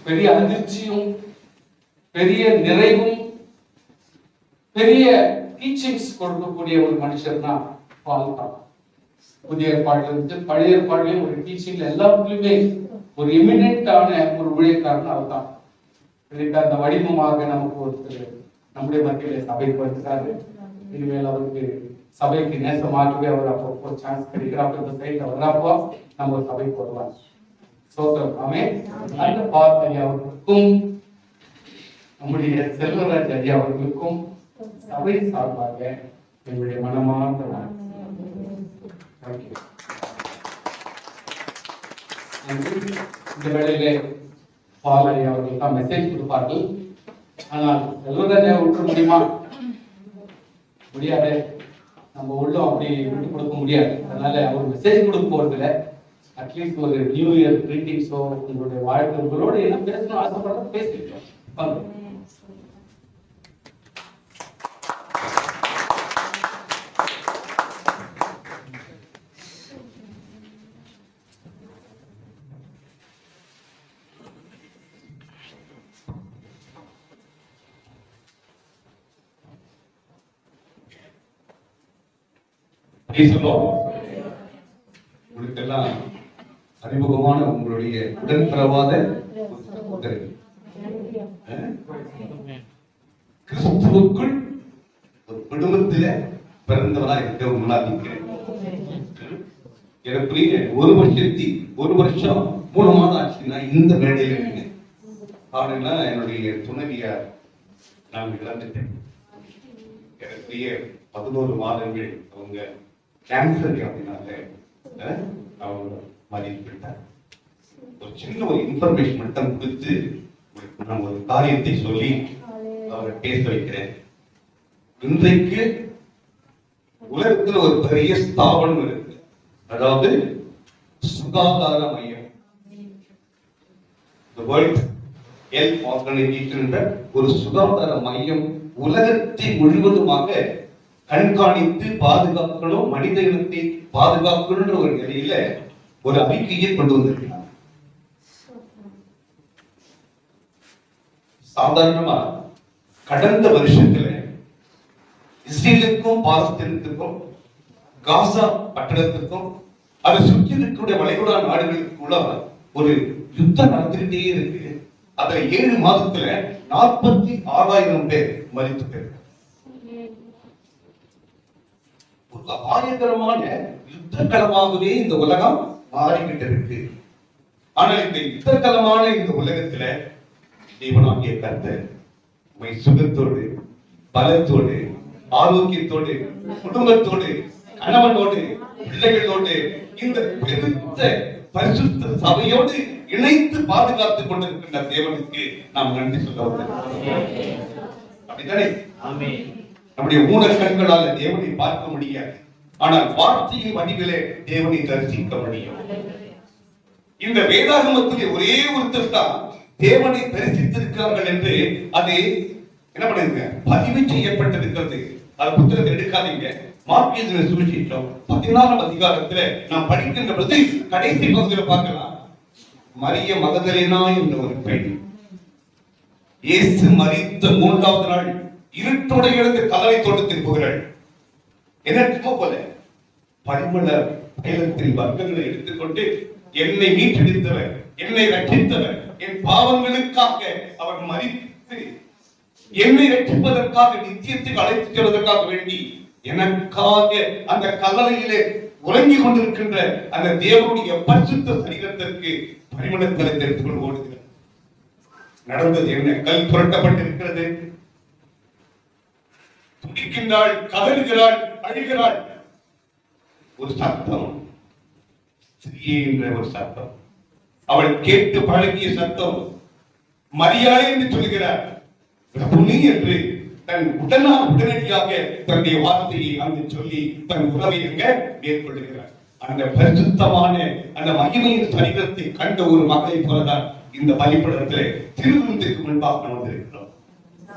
பெரிய அதிர்ச்சியும் பெரிய நிறைவும் பெரிய டீச்சிங்ஸ் கொடுக்கக்கூடிய ஒரு மனுஷர்னா பால் தான். புதிய ஏற்பாடுல இருந்து பழைய ஏற்பாடுலயும் ஒரு டீச்சிங்ல எல்லாத்துலயுமே ஒரு எமினென்டான ஒரு ஊழியக்காரன் அவர் தான். அந்த வடிவமாக நமக்கு ஒருத்தர் நம்முடைய மத்தியில சபைக்கு வந்துட்டாரு. இனிமேல் அவருக்கு சபைக்கு நேசமாகவே அவர் அப்போ சான்ஸ் கிடைக்கிறப்ப இந்த சைட்ல வர்றப்போ நம்ம ஒரு சபைக்கு வருவாங்க. சோத்திரமே அந்த பால் ஐயா அவர்களுக்கும் நம்முடைய செல்வராஜ் ஐயா அவர்களுக்கும் சபை சார்பாக என்னுடைய மனமார்ந்த இந்த வேளையிலே பால் ஐயா அவர்கள் தான் மெசேஜ் கொடுப்பார்கள். ஆனால் செல்வராஜ் ஐயா விட்டுற முடியுமா? முடியாது. நம்ம உள்ளம் அப்படி விட்டு கொடுக்க முடியாது. அதனால அவர் மெசேஜ் கொடுக்க போறதுல அட்லீஸ்ட் ஒரு நியூ இயர் கிரீட்டிங்ஸோ உங்களுடைய வாழ்க்கை உங்களோட என்ன பேசணும் ஆசைப்படுற பேசிட்டோம். உங்களுக்கெல்லாம் அறிமுகமான உங்களுடைய உடன்பிறவாத கிறிஸ்துவுக்குள் ஒரு குடும்பத்தில பிறந்தவனா இருக்க முன்னாடிக்கிறேன். எனக்குரிய ஒரு வருஷம் 3 மாதம் ஆச்சுன்னா இந்த மேடையில இருக்கேன். ஆனா என்னுடைய துணைவியார் நான் இழந்துட்டேன். எனக்குரிய 11 மாதங்கள் அவங்க கேன்சர் அப்படின்னால அவங்க மதிப்பிட்டார். ஒரு சின்ன ஒரு இன்ஃபர்மேஷன் மட்டும் கொடுத்து நான் ஒரு காரியத்தை சொல்லி அவரை பேச வைக்கிறேன். இன்றைக்கு உலகத்தில் ஒரு பெரிய ஸ்தாபனம் இருக்கு, அதாவது சுகாதார மையம். வேர்ல்ட் ஹெல்த் ஆர்கனைசேஷன் என்ற ஒரு சுகாதார மையம் உலகத்தை முழுவதுமாக கண்காணித்து பாதுகாக்கணும், மனித இனத்தை பாதுகாக்கணும்ன்ற ஒரு நிலையில ஒரு அறிக்கையை கொண்டு வந்திருக்கிறார். சாதாரணமா கடந்த வருஷத்துல இஸ்ரேலுக்கும் பாலஸ்தீனத்துக்கும் காசா பட்டணத்துக்கும் அதை சுற்றி இருக்கக்கூடிய வளைகுடா நாடுகளுக்குள்ள ஒரு யுத்தம் நடந்துகிட்டே இருக்கு. அதுல 7 மாதத்துல 46,000 பேர் மரித்து போயிருக்காங்க. ஒரு அபாயகரமான யுத்த களமாகவே இந்த உலகம் மாறிக்கிட்டு இருக்கு. ஆனால் இந்த யுத்த களமான இந்த உலகத்துல தேவனாகிய கர்த்தர் உம்மை சுகத்தோடு, பலத்தோடு, ஆரோக்கியத்தோடு, குடும்பத்தோடு, கணவனோடு, பிள்ளைகளோடு இந்த பெருத்த பரிசுத்த சபையோடு இணைத்து பாதுகாத்துக் கொண்டிருக்கின்ற தேவனுக்கு நாம் நன்றி சொல்ல வந்தோம். அப்படித்தானே? நம்முடைய ஊனக் கண்களால தேவனை பார்க்க முடியாது, ஆனால் வார்த்தையின் வடிவிலே தேவனை தரிசிக்க முடியும். இந்த வேதாகமத்திலே ஒரே ஒருத்தர் தான் தேவனை தரிசித்திருக்கிறார்கள் என்று அது என்ன பண்ணுங்க பதிவு செய்யப்பட்டிருக்கிறது. அது புத்தகத்தை எடுக்காதீங்க. மார்க்கு எழுதின சுவிசேஷம் 14ஆம் அதிகாரத்துல நாம் படிக்கின்ற பொழுது கடைசி பகுதியில் பார்க்கலாம். மரிய மகதலேனா என்ற ஒரு பெண் இயேசு மரித்த 3வது நாள் இருட்டோட எழுந்து கல்லறை தோட்டத்தில் போகிறாள். என்ன போல பரிமள தைலத்தின் வர்க்கங்களை எடுத்துக்கொண்டு என்னை மீட்டெடுத்தவர், என்னை ரட்சித்தவர், என் பாவங்களுக்காக அவர் மரித்து என்னை ரட்சிப்பதற்காக நித்தியத்துக்கு அழைத்துச் செல்வதற்காக வேண்டி எனக்காக அந்த கல்லறையிலே உறங்கிக் கொண்டிருக்கின்ற அந்த தேவனுடைய பரிசுத்த சரீரத்திற்கு பரிமள தைலத்தை எடுத்துக்கொண்டு ஓடுகிறார். நடந்தது என்ன? கல் புரட்டப்பட்டிருக்கிறது. துடிக்கின்றாள், கதறுகிறாள், அழுகிறாள். ஒரு சத்தம், ஸ்திரீயே என்ற ஒரு சத்தம், அவள் கேட்டு பழகிய சத்தம். மரியாதை என்று சொல்கிறார். பிரபுனி என்று தன் உடனடியாக தன்னுடைய வார்த்தையை அங்கு சொல்லி தன் உறவை எங்க மேற்கொள்ளுகிறார். அந்த பரிசுத்தமான அந்த மகிமையின் சரீரத்தை கண்ட ஒரு மகளை போலதான் இந்த பலிபடத்திலே திருவிருந்துக்கு முன்பாக வந்திருக்கிறோம்.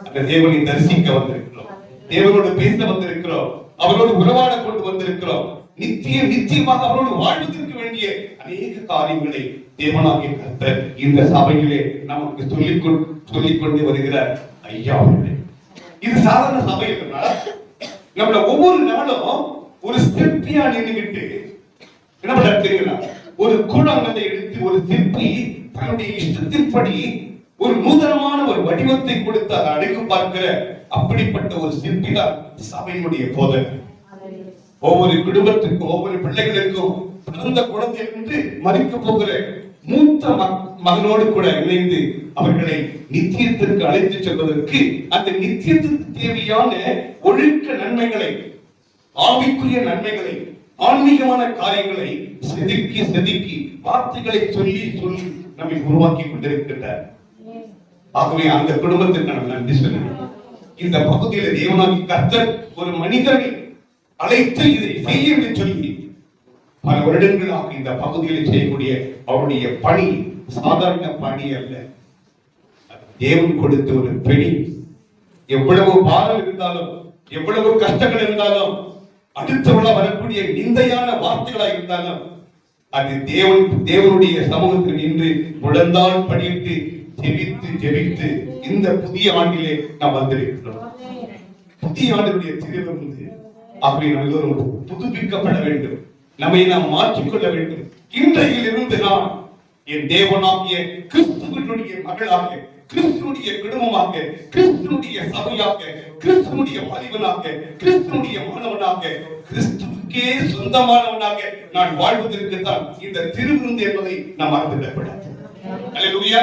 அந்த தேவனை தரிசிக்க வந்திருக்கிறோம், தேவனோடு பேச வந்திருக்கிறோம், அவரோடு உறவாட கொண்டு வந்திருக்கிறோம். நிச்சயமாக அவரோடு வாழ்வதற்கு வேண்டிய அநேக காரியங்களை தேவனாகிய கர்த்தர் இந்த சபையிலே நமக்கு சொல்லிக் கொண்டு வருகிறார். ஐயா அவர்களே, இது சாதாரண சபை இல்லைன்னா நம்மள ஒவ்வொரு நாளும் ஒரு சிற்பியா நின்றுகிட்டு என்ன பண்ண தெரியுங்களா, ஒரு கூழாங்கல்லை எடுத்து ஒரு சிற்பி தன்னுடைய இஷ்டத்தின்படி ஒரு நூதனமான ஒரு வடிவத்தை கொடுத்து அதை அடைக்கு பார்க்கிற அப்படிப்பட்ட ஒரு சிற்பி தான் சபையினுடைய போதகர். ஒவ்வொரு குடும்பத்திற்கும் ஒவ்வொரு பிள்ளைகளுக்கும் பிறந்த குழந்தை என்று மறிக்க போகிற மூத்த மகனோடு கூட இணைந்து அவர்களை நித்தியத்திற்கு அழைத்து செல்வதற்கு அந்த நித்தியத்திற்கு தேவையான ஒழுக்க நன்மைகளை, ஆவிக்குரிய நன்மைகளை, ஆன்மீகமான காரியங்களை செதுக்கி வார்த்தைகளை சொல்லி நம்மை உருவாக்கி கொண்டிருக்கின்றார். ஆகவே அந்த குடும்பத்திற்கு நான் நன்றி சொல்லுவேன். இந்த பகுதியில் தேவனாகி கர்த்தர் ஒரு மனிதனை அழைத்து இதை செய்ய என்று சொல்லி பல வருடங்களாக இந்த பகுதியில் செய்யக்கூடிய அவருடைய பணி சாதாரண பணி அல்ல. தேவன் கொடுத்த ஒரு பணி. எவ்வளவு பாரம் இருந்தாலும், எவ்வளவு கஷ்டங்கள் இருந்தாலும், அடுத்தவள வரக்கூடிய நிந்தையான வார்த்தைகளா இருந்தாலும், அது தேவனுடைய சமூகத்தில் நின்று முழந்தால் படியிட்டு ஜெபித்து இந்த புதிய ஆண்டிலே நாம் வந்திருக்கிறோம். புதிய ஆண்டினுடைய திருவிழா அப்படி நம்ம எல்லோரும் புதுப்பிக்கப்பட வேண்டும். நம்மை நாம் மாற்றிக்கொள்ள வேண்டும். இன்றையிலிருந்து நான் என் தேவனாகிய கிறிஸ்துவினுடைய மகளாக, கிறிஸ்துனுடைய குடும்பமாக, கிறிஸ்துனுடைய சபையாக, கிறிஸ்துனுடைய வாலிபனாக, கிறிஸ்துனுடைய மாணவனாக, கிறிஸ்துவுக்கே சொந்தமானவனாக நான் வாழ்வதற்கு தான் இந்த திருவிருந்து என்பதை நாம் மறந்துவிடக்கூடாது. அல்லேலூயா.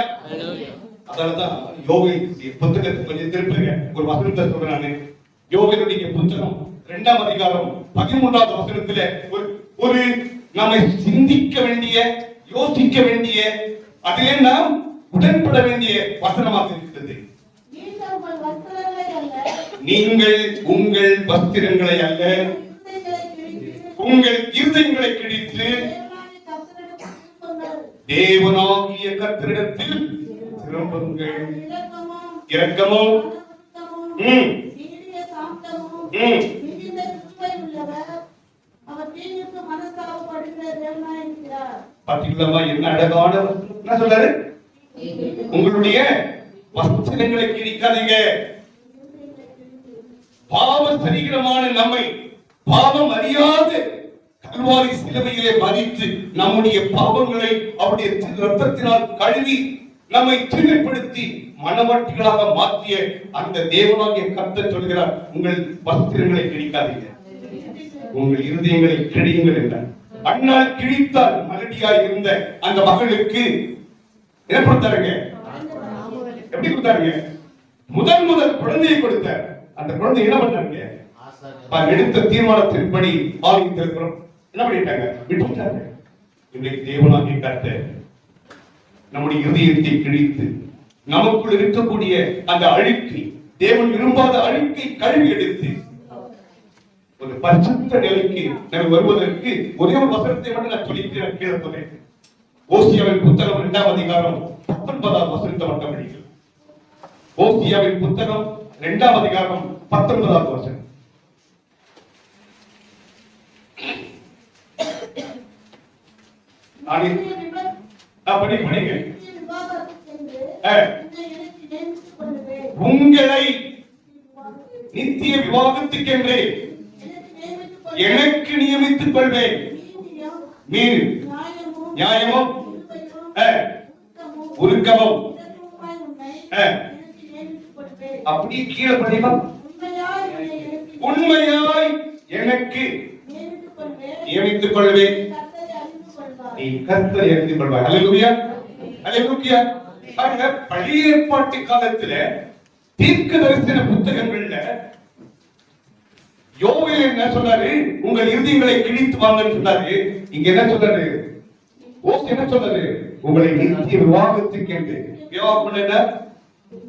அதனாலதான் யோவேலுடைய புத்தகத்தை கொஞ்சம் திருப்புங்க. ஒரு வசனத்தை சொல்றானே, யோவேலுடைய புத்தகம் 2ஆம் அதிகாரம் 13வது வசனத்திலே ஒரு நம்மை சிந்திக்க வேண்டிய, யோசிக்க வேண்டிய, அதிலே நாம் உடன்பட வேண்டிய வசனமாக இருக்கிறது. நீங்கள் உங்கள் வஸ்திரங்களை அல்ல, உங்கள் இருதயங்களை கிழித்து தேவனாகிய கர்த்தரிடத்தில் திரும்புங்கள். இரக்கமும் பாத்தீங்களா என்ன அழகான என்ன சொல்றாரு? உங்களுடைய வஸ்திரங்களை கிழிக்காதீங்க. பாவ சரீரமான நம்மை பாவம் அறியாத கல்வாரி சிலுவையிலே மரித்து நம்முடைய பாவங்களை அவருடைய ரத்தத்தினால் கழுவி நம்மை தூய்மைப்படுத்தி மனவாட்டிகளாக மாற்றிய அந்த தேவனாகிய கர்த்தர் சொல்கிறார், உங்கள் வஸ்திரங்களை கிழிக்காதீங்க, உங்கள் இருதயங்களை கிழியுங்கள் என்றார். அண்ணால் கிழித்தால் மலடியாய் இருந்த அந்த மகளுக்கு என்ன கொடுத்தாருங்க? எப்படி கொடுத்தாருங்க? முதல் குழந்தையை கொடுத்தார். அந்த குழந்தை என்ன பண்ணாங்க? எடுத்த தீர்மானத்தின்படி ஆலயத்திற்கிறோம் என்ன பண்ணிட்டாங்க? விட்டுட்டாங்க. இன்றைக்கு தேவனாகிய கர்த்தர் நம்முடைய இருதயத்தை கிழித்து நமக்குள் இருக்கக்கூடிய அந்த அழுக்கை, தேவன் விரும்பாத அழுக்கை கழுவி எடுத்து ஒரு பரிசுத்த நிலைக்கு நாம் வருவதற்கு ஒரே ஒரு வசனத்தை மட்டும் நான் சொல்லிக்கிறேன், கேட்பேன். ஓசியாவின் புத்தகம் 2ஆம் அதிகாரம் 19வது வசனத்தை மட்டும் படிக்கிறேன். ஓசியாவின் புத்தகம் 2ஆம் அதிகாரம் 19வது வசனம். உங்களை நித்திய விவாகத்துக்கென்று எனக்கு நியமித்துக் கொள்வேன். நியாயமும் உருக்கமும் அப்படியே கீழே படிவா, உண்மையாய் எனக்கு நியமித்துக் கொள்வேன். நீ கர்த்தரை அறிந்து கொள்வாய். அல்லேலூயா, அல்லேலூயா. பழைய ஏற்பாட்டு காலத்துல தீர்க்க தரிசன புத்தகங்கள்ல யோவேல் என்ன சொன்னாரு? உங்கள் இருதயங்களை கிழித்து வாங்கன்னு சொன்னாரு. இங்க என்ன சொல்றாரு? ஓஸ் என்ன சொல்றாரு? உங்களை நித்திய விவாகத்துக்கு என்று. விவாகம் என்ன?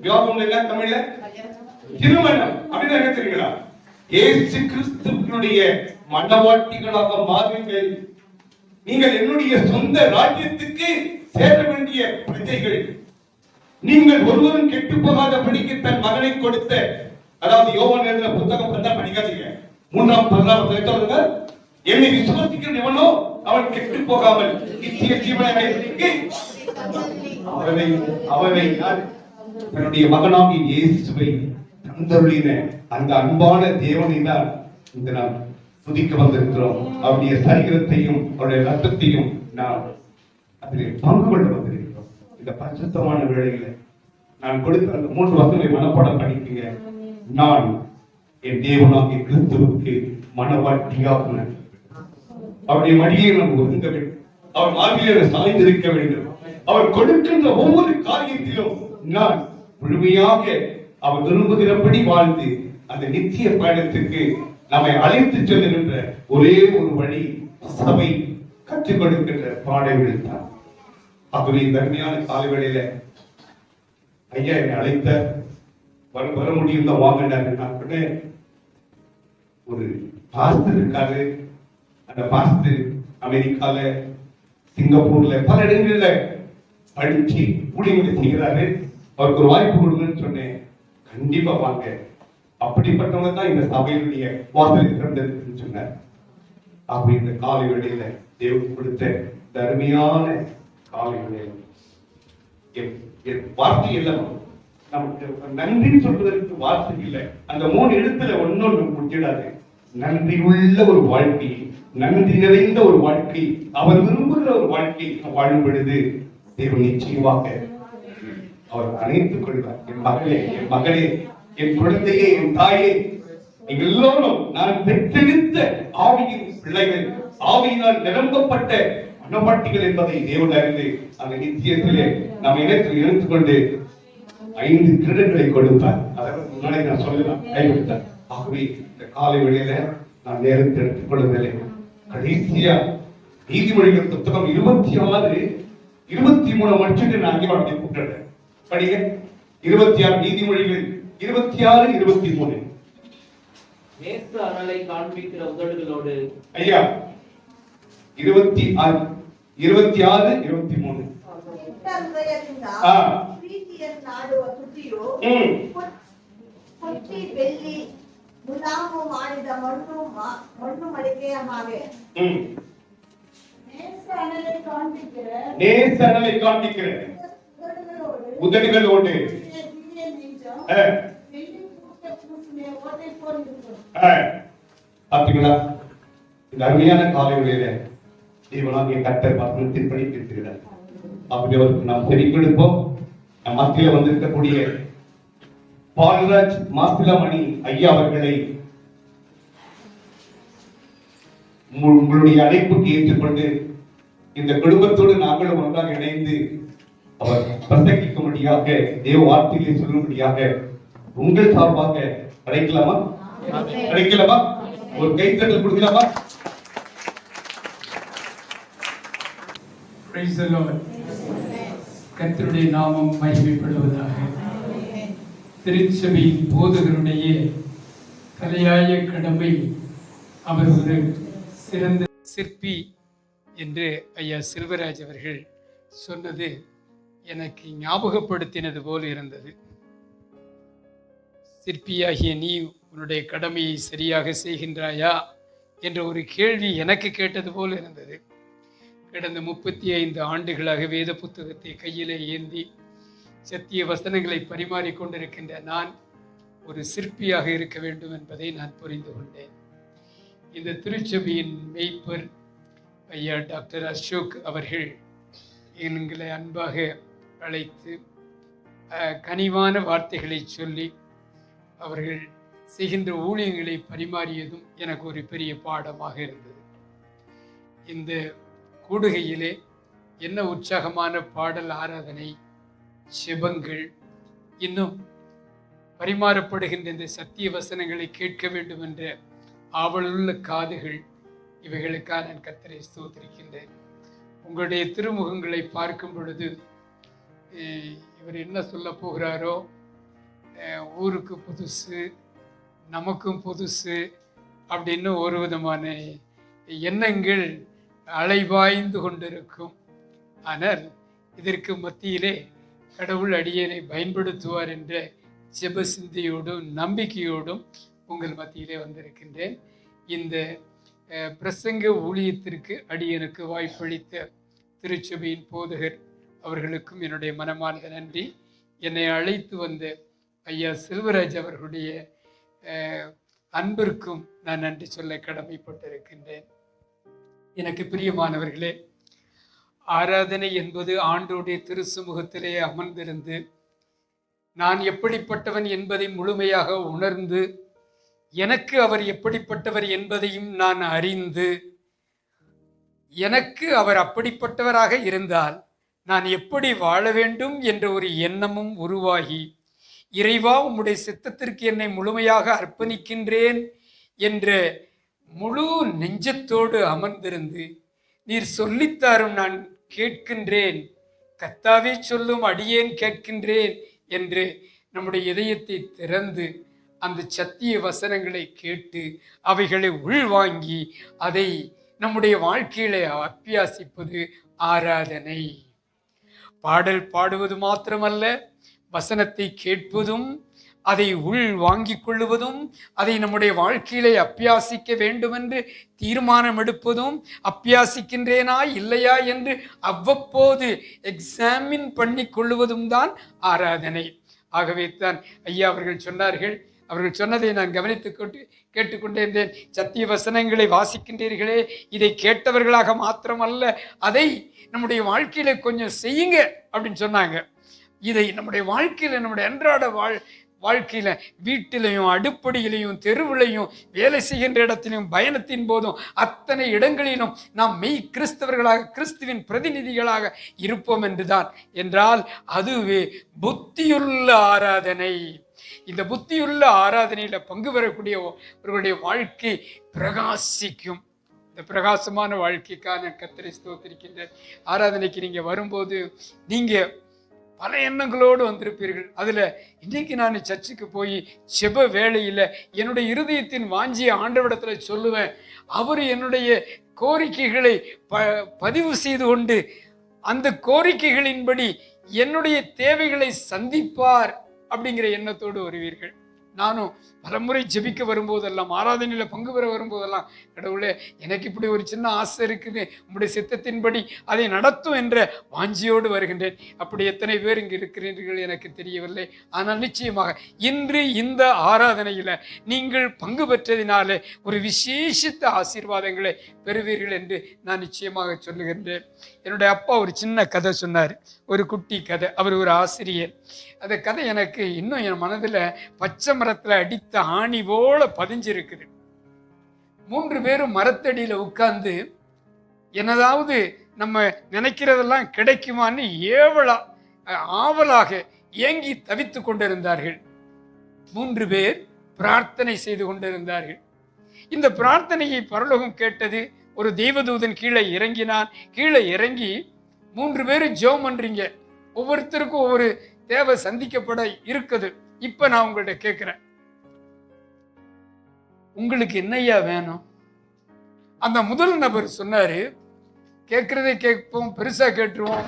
விவாகம் என்ன தமிழ்ல? திருமணம். அப்படின்னா என்ன தெரியுங்களா? இயேசு கிறிஸ்துவினுடைய மணவாட்டிகளாக மாறுங்கள். நீங்கள் என்னுடைய சொந்த ராஜ்யத்துக்கு சேர வேண்டிய பிரஜைகள். நீங்கள் ஒருவரும் கெட்டு போகாத படிக்க தன் மகனை கொடுத்த, அதாவது யோவான் எழுதின புத்தகம் பார்த்தா படிக்காதீங்க. 3ஆம் 14ஆம் என்னை விசுவாசிக்கிற எவனோ அவன் கெட்டு போகாமல் நித்திய ஜீவனை அடைவதற்கு அவரை தன்னுடைய மகனாகிய இயேசுவை தந்தருளின அந்த அன்பான தேவனை தான் இந்த நாம் துதிக்க வந்திருக்கிறோம். அவருடைய சரீரத்தையும் அவருடைய ரத்தத்தையும் நாம் அதில் பங்கு கொள்ள வந்திருக்கிறோம். இந்த பரிசுத்தமான வேளையில நான் கொடுத்த அந்த 3 வசனங்களை மனப்பாடம் பண்ணிக்கங்க. நான் என் தேவனாகிய கிறிஸ்துவுக்கு மனவாட்டியாக அவருடைய மடியை நான் ஒதுங்க வேண்டும். அவர் மார்பிலே சாய்ந்திருக்க வேண்டும். அவர் கொடுக்கின்ற ஒவ்வொரு காரியத்திலும் நான் முழுமையாக அவர் விரும்புகிறபடி வாழ்ந்து அந்த நித்திய பயணத்திற்கு நம்மை அழைத்து செல்லுகின்ற ஒரே ஒரு வழி சபை கற்றுக் கொடுக்கின்ற பாடங்கள் தான். ஆகவே தர்மையான காலவேளையில ஐயா என்னை அழைத்த வர முடியும் தான் வாங்கினாரு. நான் சொன்னேன், ஒரு பாஸ்டர் இருக்காரு, அந்த பாஸ்டர் அமெரிக்கால சிங்கப்பூர்ல பல இடங்கள்ல படிச்சு ஊழியங்களை செய்கிறாரு, அவருக்கு ஒரு வாய்ப்பு கொடுங்கன்னு சொன்னேன். கண்டிப்பா வாங்க, அப்படிப்பட்டவங்க தான் இந்த சபையினுடைய வாசலை திறந்திருக்குன்னு சொன்னார். ஆகவே இந்த காலை வேளையில தேவன் கொடுத்த இந்த அருமையான காலை வேளையில வார்த்தை இல்லை, நமக்கு நன்றி சொல்வதற்கு வார்த்தை இல்லை. அந்த 3 எழுத்துல ஒன்னொன்று முடிச்சிடாது. நன்றி உள்ள ஒரு வாழ்க்கை, நன்றி நிறைந்த ஒரு வாழ்க்கை, அவர் விரும்புகிற ஒரு வாழ்க்கை வாழும் பொழுது தேவன் நிச்சயமாக அவர் அணைத்துக் கொள்வார். என் மகளே, என் மகளே, என் குழந்தையே, என் தாயே, நீங்கள் எல்லோரும் நான் பெற்றெடுத்த ஆவியின் பிள்ளைகள், ஆவியினால் நிரம்பப்பட்ட மனவாட்டிகள் என்பதை தேவன் அறிந்து அந்த நித்தியத்திலே நாம் இணைத்துக் கொண்டு 5 கிரீடங்களை கொடுத்தார். அதற்கு முன்னாடி நான் சொல்லலாம், கைவிட்டார். ஆகவே இந்த காலை வேளையில நான் நேரத்தை எடுத்துக் கொள்ளவில்லை. கடைசியா நீதிமொழிகள் புத்தகம் 26, 23 மட்டும் நான் அங்கே அப்படி கூட்டுறேன். படிங்க. 26 நீதிமொழிகள் 26, 23. நேச அனலை காண்பிக்கிற உதடுகளோடு ஐயா 26, 23. நேசனலை காண்பிக்கிற உதடுகளோடு பாத்தீங்களா? இந்த அருமையான காலை வேளையில தேவனாகிய கர்த்தர் வசனத்தின்படி பேசுகிறார். அப்படி அவருக்கு நாம் செவி கொடுப்போம். நம் மத்தியில வந்திருக்கக்கூடிய பால்ராஜ் மாசிலமணி ஐயா அவர்களை உங்களுடைய அழைப்புக்கு ஏற்றுக்கொண்டு இந்த குடும்பத்தோடு நாங்களும் ஒன்றாக இணைந்து அவர் பிரசங்கிக்கும்படியாக தேவ வார்த்தைகளை சொல்லும்படியாக உங்கள் சார்பாக அழைக்கலாமா? அழைக்கலாமா? ஒரு கைத்தட்டல் கொடுக்கலாமா? Praise the Lord. கர்த்தருடைய நாமம் மகிமைப்படுவதாக. திருச்சபையின் போதகருடைய தலையாய கடமை அவர் ஒரு சிறந்த சிற்பி என்று ஐயா செல்வராஜ் அவர்கள் சொன்னது எனக்கு ஞாபகப்படுத்தினது போல் இருந்தது. சிற்பியாகிய நீ உன்னுடைய கடமையை சரியாக செய்கின்றாயா என்ற ஒரு கேள்வி எனக்கு கேட்டது போல் இருந்தது. கடந்த 35 ஆண்டுகளாக வேத புத்தகத்தை கையிலே ஏந்தி சத்திய வசனங்களை பரிமாறிக்கொண்டிருக்கின்ற நான் ஒரு சிற்பியாக இருக்க வேண்டும் என்பதை நான் புரிந்து கொண்டேன். இந்த திருச்சபையின் மெய்ப்பர் ஐயா டாக்டர் அசோக் அவர்கள் எங்களை அன்பாக அழைத்து கனிவான வார்த்தைகளை சொல்லி அவர்கள் செய்கின்ற ஊழியங்களை பரிமாறியதும் எனக்கு ஒரு பெரிய பாடமாக இருந்தது. இந்த கூடுகையிலே என்ன உற்சாகமான பாடல் ஆராதனை, செபங்கள், இன்னும் பரிமாறப்படுகின்ற இந்த சத்திய வசனங்களை கேட்க வேண்டும் என்ற ஆவலுள்ள காதுகள், இவைகளுக்காக நான் கர்த்தரை ஸ்தோத்திரிக்கின்றேன். உங்களுடைய திருமுகங்களை பார்க்கும் பொழுது இவர் என்ன சொல்ல போகிறாரோ, ஊருக்கு புதுசு, நமக்கும் புதுசு அப்படின்னு ஒரு விதமான எண்ணங்கள் அலைபாய்ந்து கொண்டிருக்கும். ஆனால் இதற்கு மத்தியிலே கடவுள் அடியனை பயன்படுத்துவார் என்ற ஜெப சிந்தையோடும் நம்பிக்கையோடும் உங்கள் மத்தியிலே வந்திருக்கின்றேன். இந்த பிரசங்க ஊழியத்திற்கு அடியனுக்கு வாய்ப்பளித்த திருச்சபையின் போதகர் அவர்களுக்கும் என்னுடைய மனமார்ந்த நன்றி. என்னை அழைத்து வந்த ஐயா செல்வராஜ் அவர்களுடைய அன்பிற்கும் நான் நன்றி சொல்ல கடமைப்பட்டிருக்கின்றேன். எனக்கு பிரியமானவர்களே, ஆராதனை என்பது ஆண்டோடைய திருச்சமூகத்திலே அமர்ந்திருந்து நான் எப்படிப்பட்டவன் என்பதை முழுமையாக உணர்ந்து எனக்கு அவர் எப்படிப்பட்டவர் என்பதையும் நான் அறிந்து எனக்கு அவர் அப்படிப்பட்டவராக இருந்தால் நான் எப்படி வாழ வேண்டும் என்ற ஒரு எண்ணமும் உருவாகி, இறைவா உம்முடைய சித்தத்திற்கு என்னை முழுமையாக அர்ப்பணிக்கின்றேன் என்ற முழு நெஞ்சத்தோடு அமர்ந்திருந்து, நீர் சொல்லித்தாரும் நான் கேட்கின்றேன், கர்த்தாவே சொல்லும் அடியேன் கேட்கின்றேன் என்று நம்முடைய இதயத்தை திறந்து அந்த சத்திய வசனங்களை கேட்டு அவைகளை உள்வாங்கி அதை நம்முடைய வாழ்க்கையில அபியாசிப்பது ஆராதனை. பாடல் பாடுவது மாத்திரமல்ல, வசனத்தை கேட்பதும் அதை உள் வாங்கிக் கொள்ளுவதும் அதை நம்முடைய வாழ்க்கையிலே அபியாசிக்க வேண்டும் என்று தீர்மானம் எடுப்பதும், அபியாசிக்கின்றேனா இல்லையா என்று அவ்வப்போது எக்ஸாமின் பண்ணி கொள்ளுவதும் தான் ஆராதனை. ஆகவே தான் ஐயா அவர்கள் சொன்னார்கள், அவர்கள் சொன்னதை நான் கேட்டுக்கொண்டே இருந்தேன். சத்திய வசனங்களை வாசிக்கின்றீர்களே, இதை கேட்டவர்களாக மாத்திரமல்ல, அதை நம்முடைய வாழ்க்கையில கொஞ்சம் செய்யுங்க அப்படின்னு சொன்னாங்க. இதை நம்முடைய வாழ்க்கையில, நம்முடைய அன்றாட வாழ்க்கையில, வீட்டிலையும் அடுப்படியிலையும் தெருவிலையும் வேலை செய்கின்ற இடத்திலும் பயணத்தின் போதும் அத்தனை இடங்களிலும் நாம் மெய் கிறிஸ்தவர்களாக, கிறிஸ்துவின் பிரதிநிதிகளாக இருப்போம் என்றுதான். என்றால் அதுவே புத்தியுள்ள ஆராதனை. இந்த புத்தியுள்ள ஆராதனையில பங்கு பெறக்கூடியவர்களுடைய வாழ்க்கை பிரகாசிக்கும். இந்த பிரகாசமான வாழ்க்கைக்கான கர்த்தரை ஸ்தோத்திரிக்கின்றேன். ஆராதனைக்கு நீங்க வரும்போது நீங்க பல எண்ணங்களோடு வந்திருப்பீர்கள். அதுல இன்னைக்கு நான் சர்ச்சுக்கு போய் செப வேளையில என்னுடைய இருதயத்தின் வாஞ்சியை ஆண்டவரிடத்துல சொல்லுவேன், அவர் என்னுடைய கோரிக்கைகளை பதிவு செய்து கொண்டு அந்த கோரிக்கைகளின்படி என்னுடைய தேவைகளை சந்திப்பார் அப்படிங்கிற எண்ணத்தோடு வருவீர்கள். நானும் பலமுறை ஜெபிக்க வரும்போதெல்லாம், ஆராதனையில பங்கு பெற வரும்போதெல்லாம், கடவுளே எனக்கு இப்படி ஒரு சின்ன ஆசை இருக்குது, உங்களுடைய சித்தத்தின்படி அதை நடத்தும் என்ற வாஞ்சியோடு வருகின்றேன். அப்படி எத்தனை பேர் இங்கு இருக்கிறீர்கள் எனக்கு தெரியவில்லை. ஆனால் நிச்சயமாக இன்று இந்த ஆராதனையில நீங்கள் பங்கு பெற்றதினாலே ஒரு விசேஷித்த ஆசீர்வாதங்களை பெறுவீர்கள் என்று நான் நிச்சயமாக சொல்லுகின்றேன். என்னுடைய அப்பா ஒரு சின்ன கதை சொன்னார், ஒரு குட்டி கதை. அவர் ஒரு ஆசிரியர். அந்த கதை எனக்கு இன்னும் என் மனதில் பச்சை மரத்தில் அடித்த ஆணி போல பதிஞ்சிருக்குது. 3 பேரும் மரத்தடியில் உட்கார்ந்து என்னதாவது நம்ம நினைக்கிறதெல்லாம் கிடைக்குமான்னு ஆவலாக ஏங்கி தவித்து கொண்டிருந்தார்கள். 3 பேர் பிரார்த்தனை செய்து கொண்டிருந்தார்கள். இந்த பிரார்த்தனையை பரலோகம் கேட்டது. ஒரு தேவதூதன் கீழே இறங்கினான். கீழே இறங்கி 3 பேரும் ஜெபம் பண்றீங்க, ஒவ்வொருத்தருக்கும் ஒவ்வொரு தேவை சந்திக்கப்பட இருக்குது. இப்ப நான் உங்கள்கிட்ட கேட்கிறேன், உங்களுக்கு என்னையா வேணும்? அந்த முதல் நபர் சொன்னாரு, கேட்கிறதை கேட்போம், பெருசா கேட்டுருவோம்,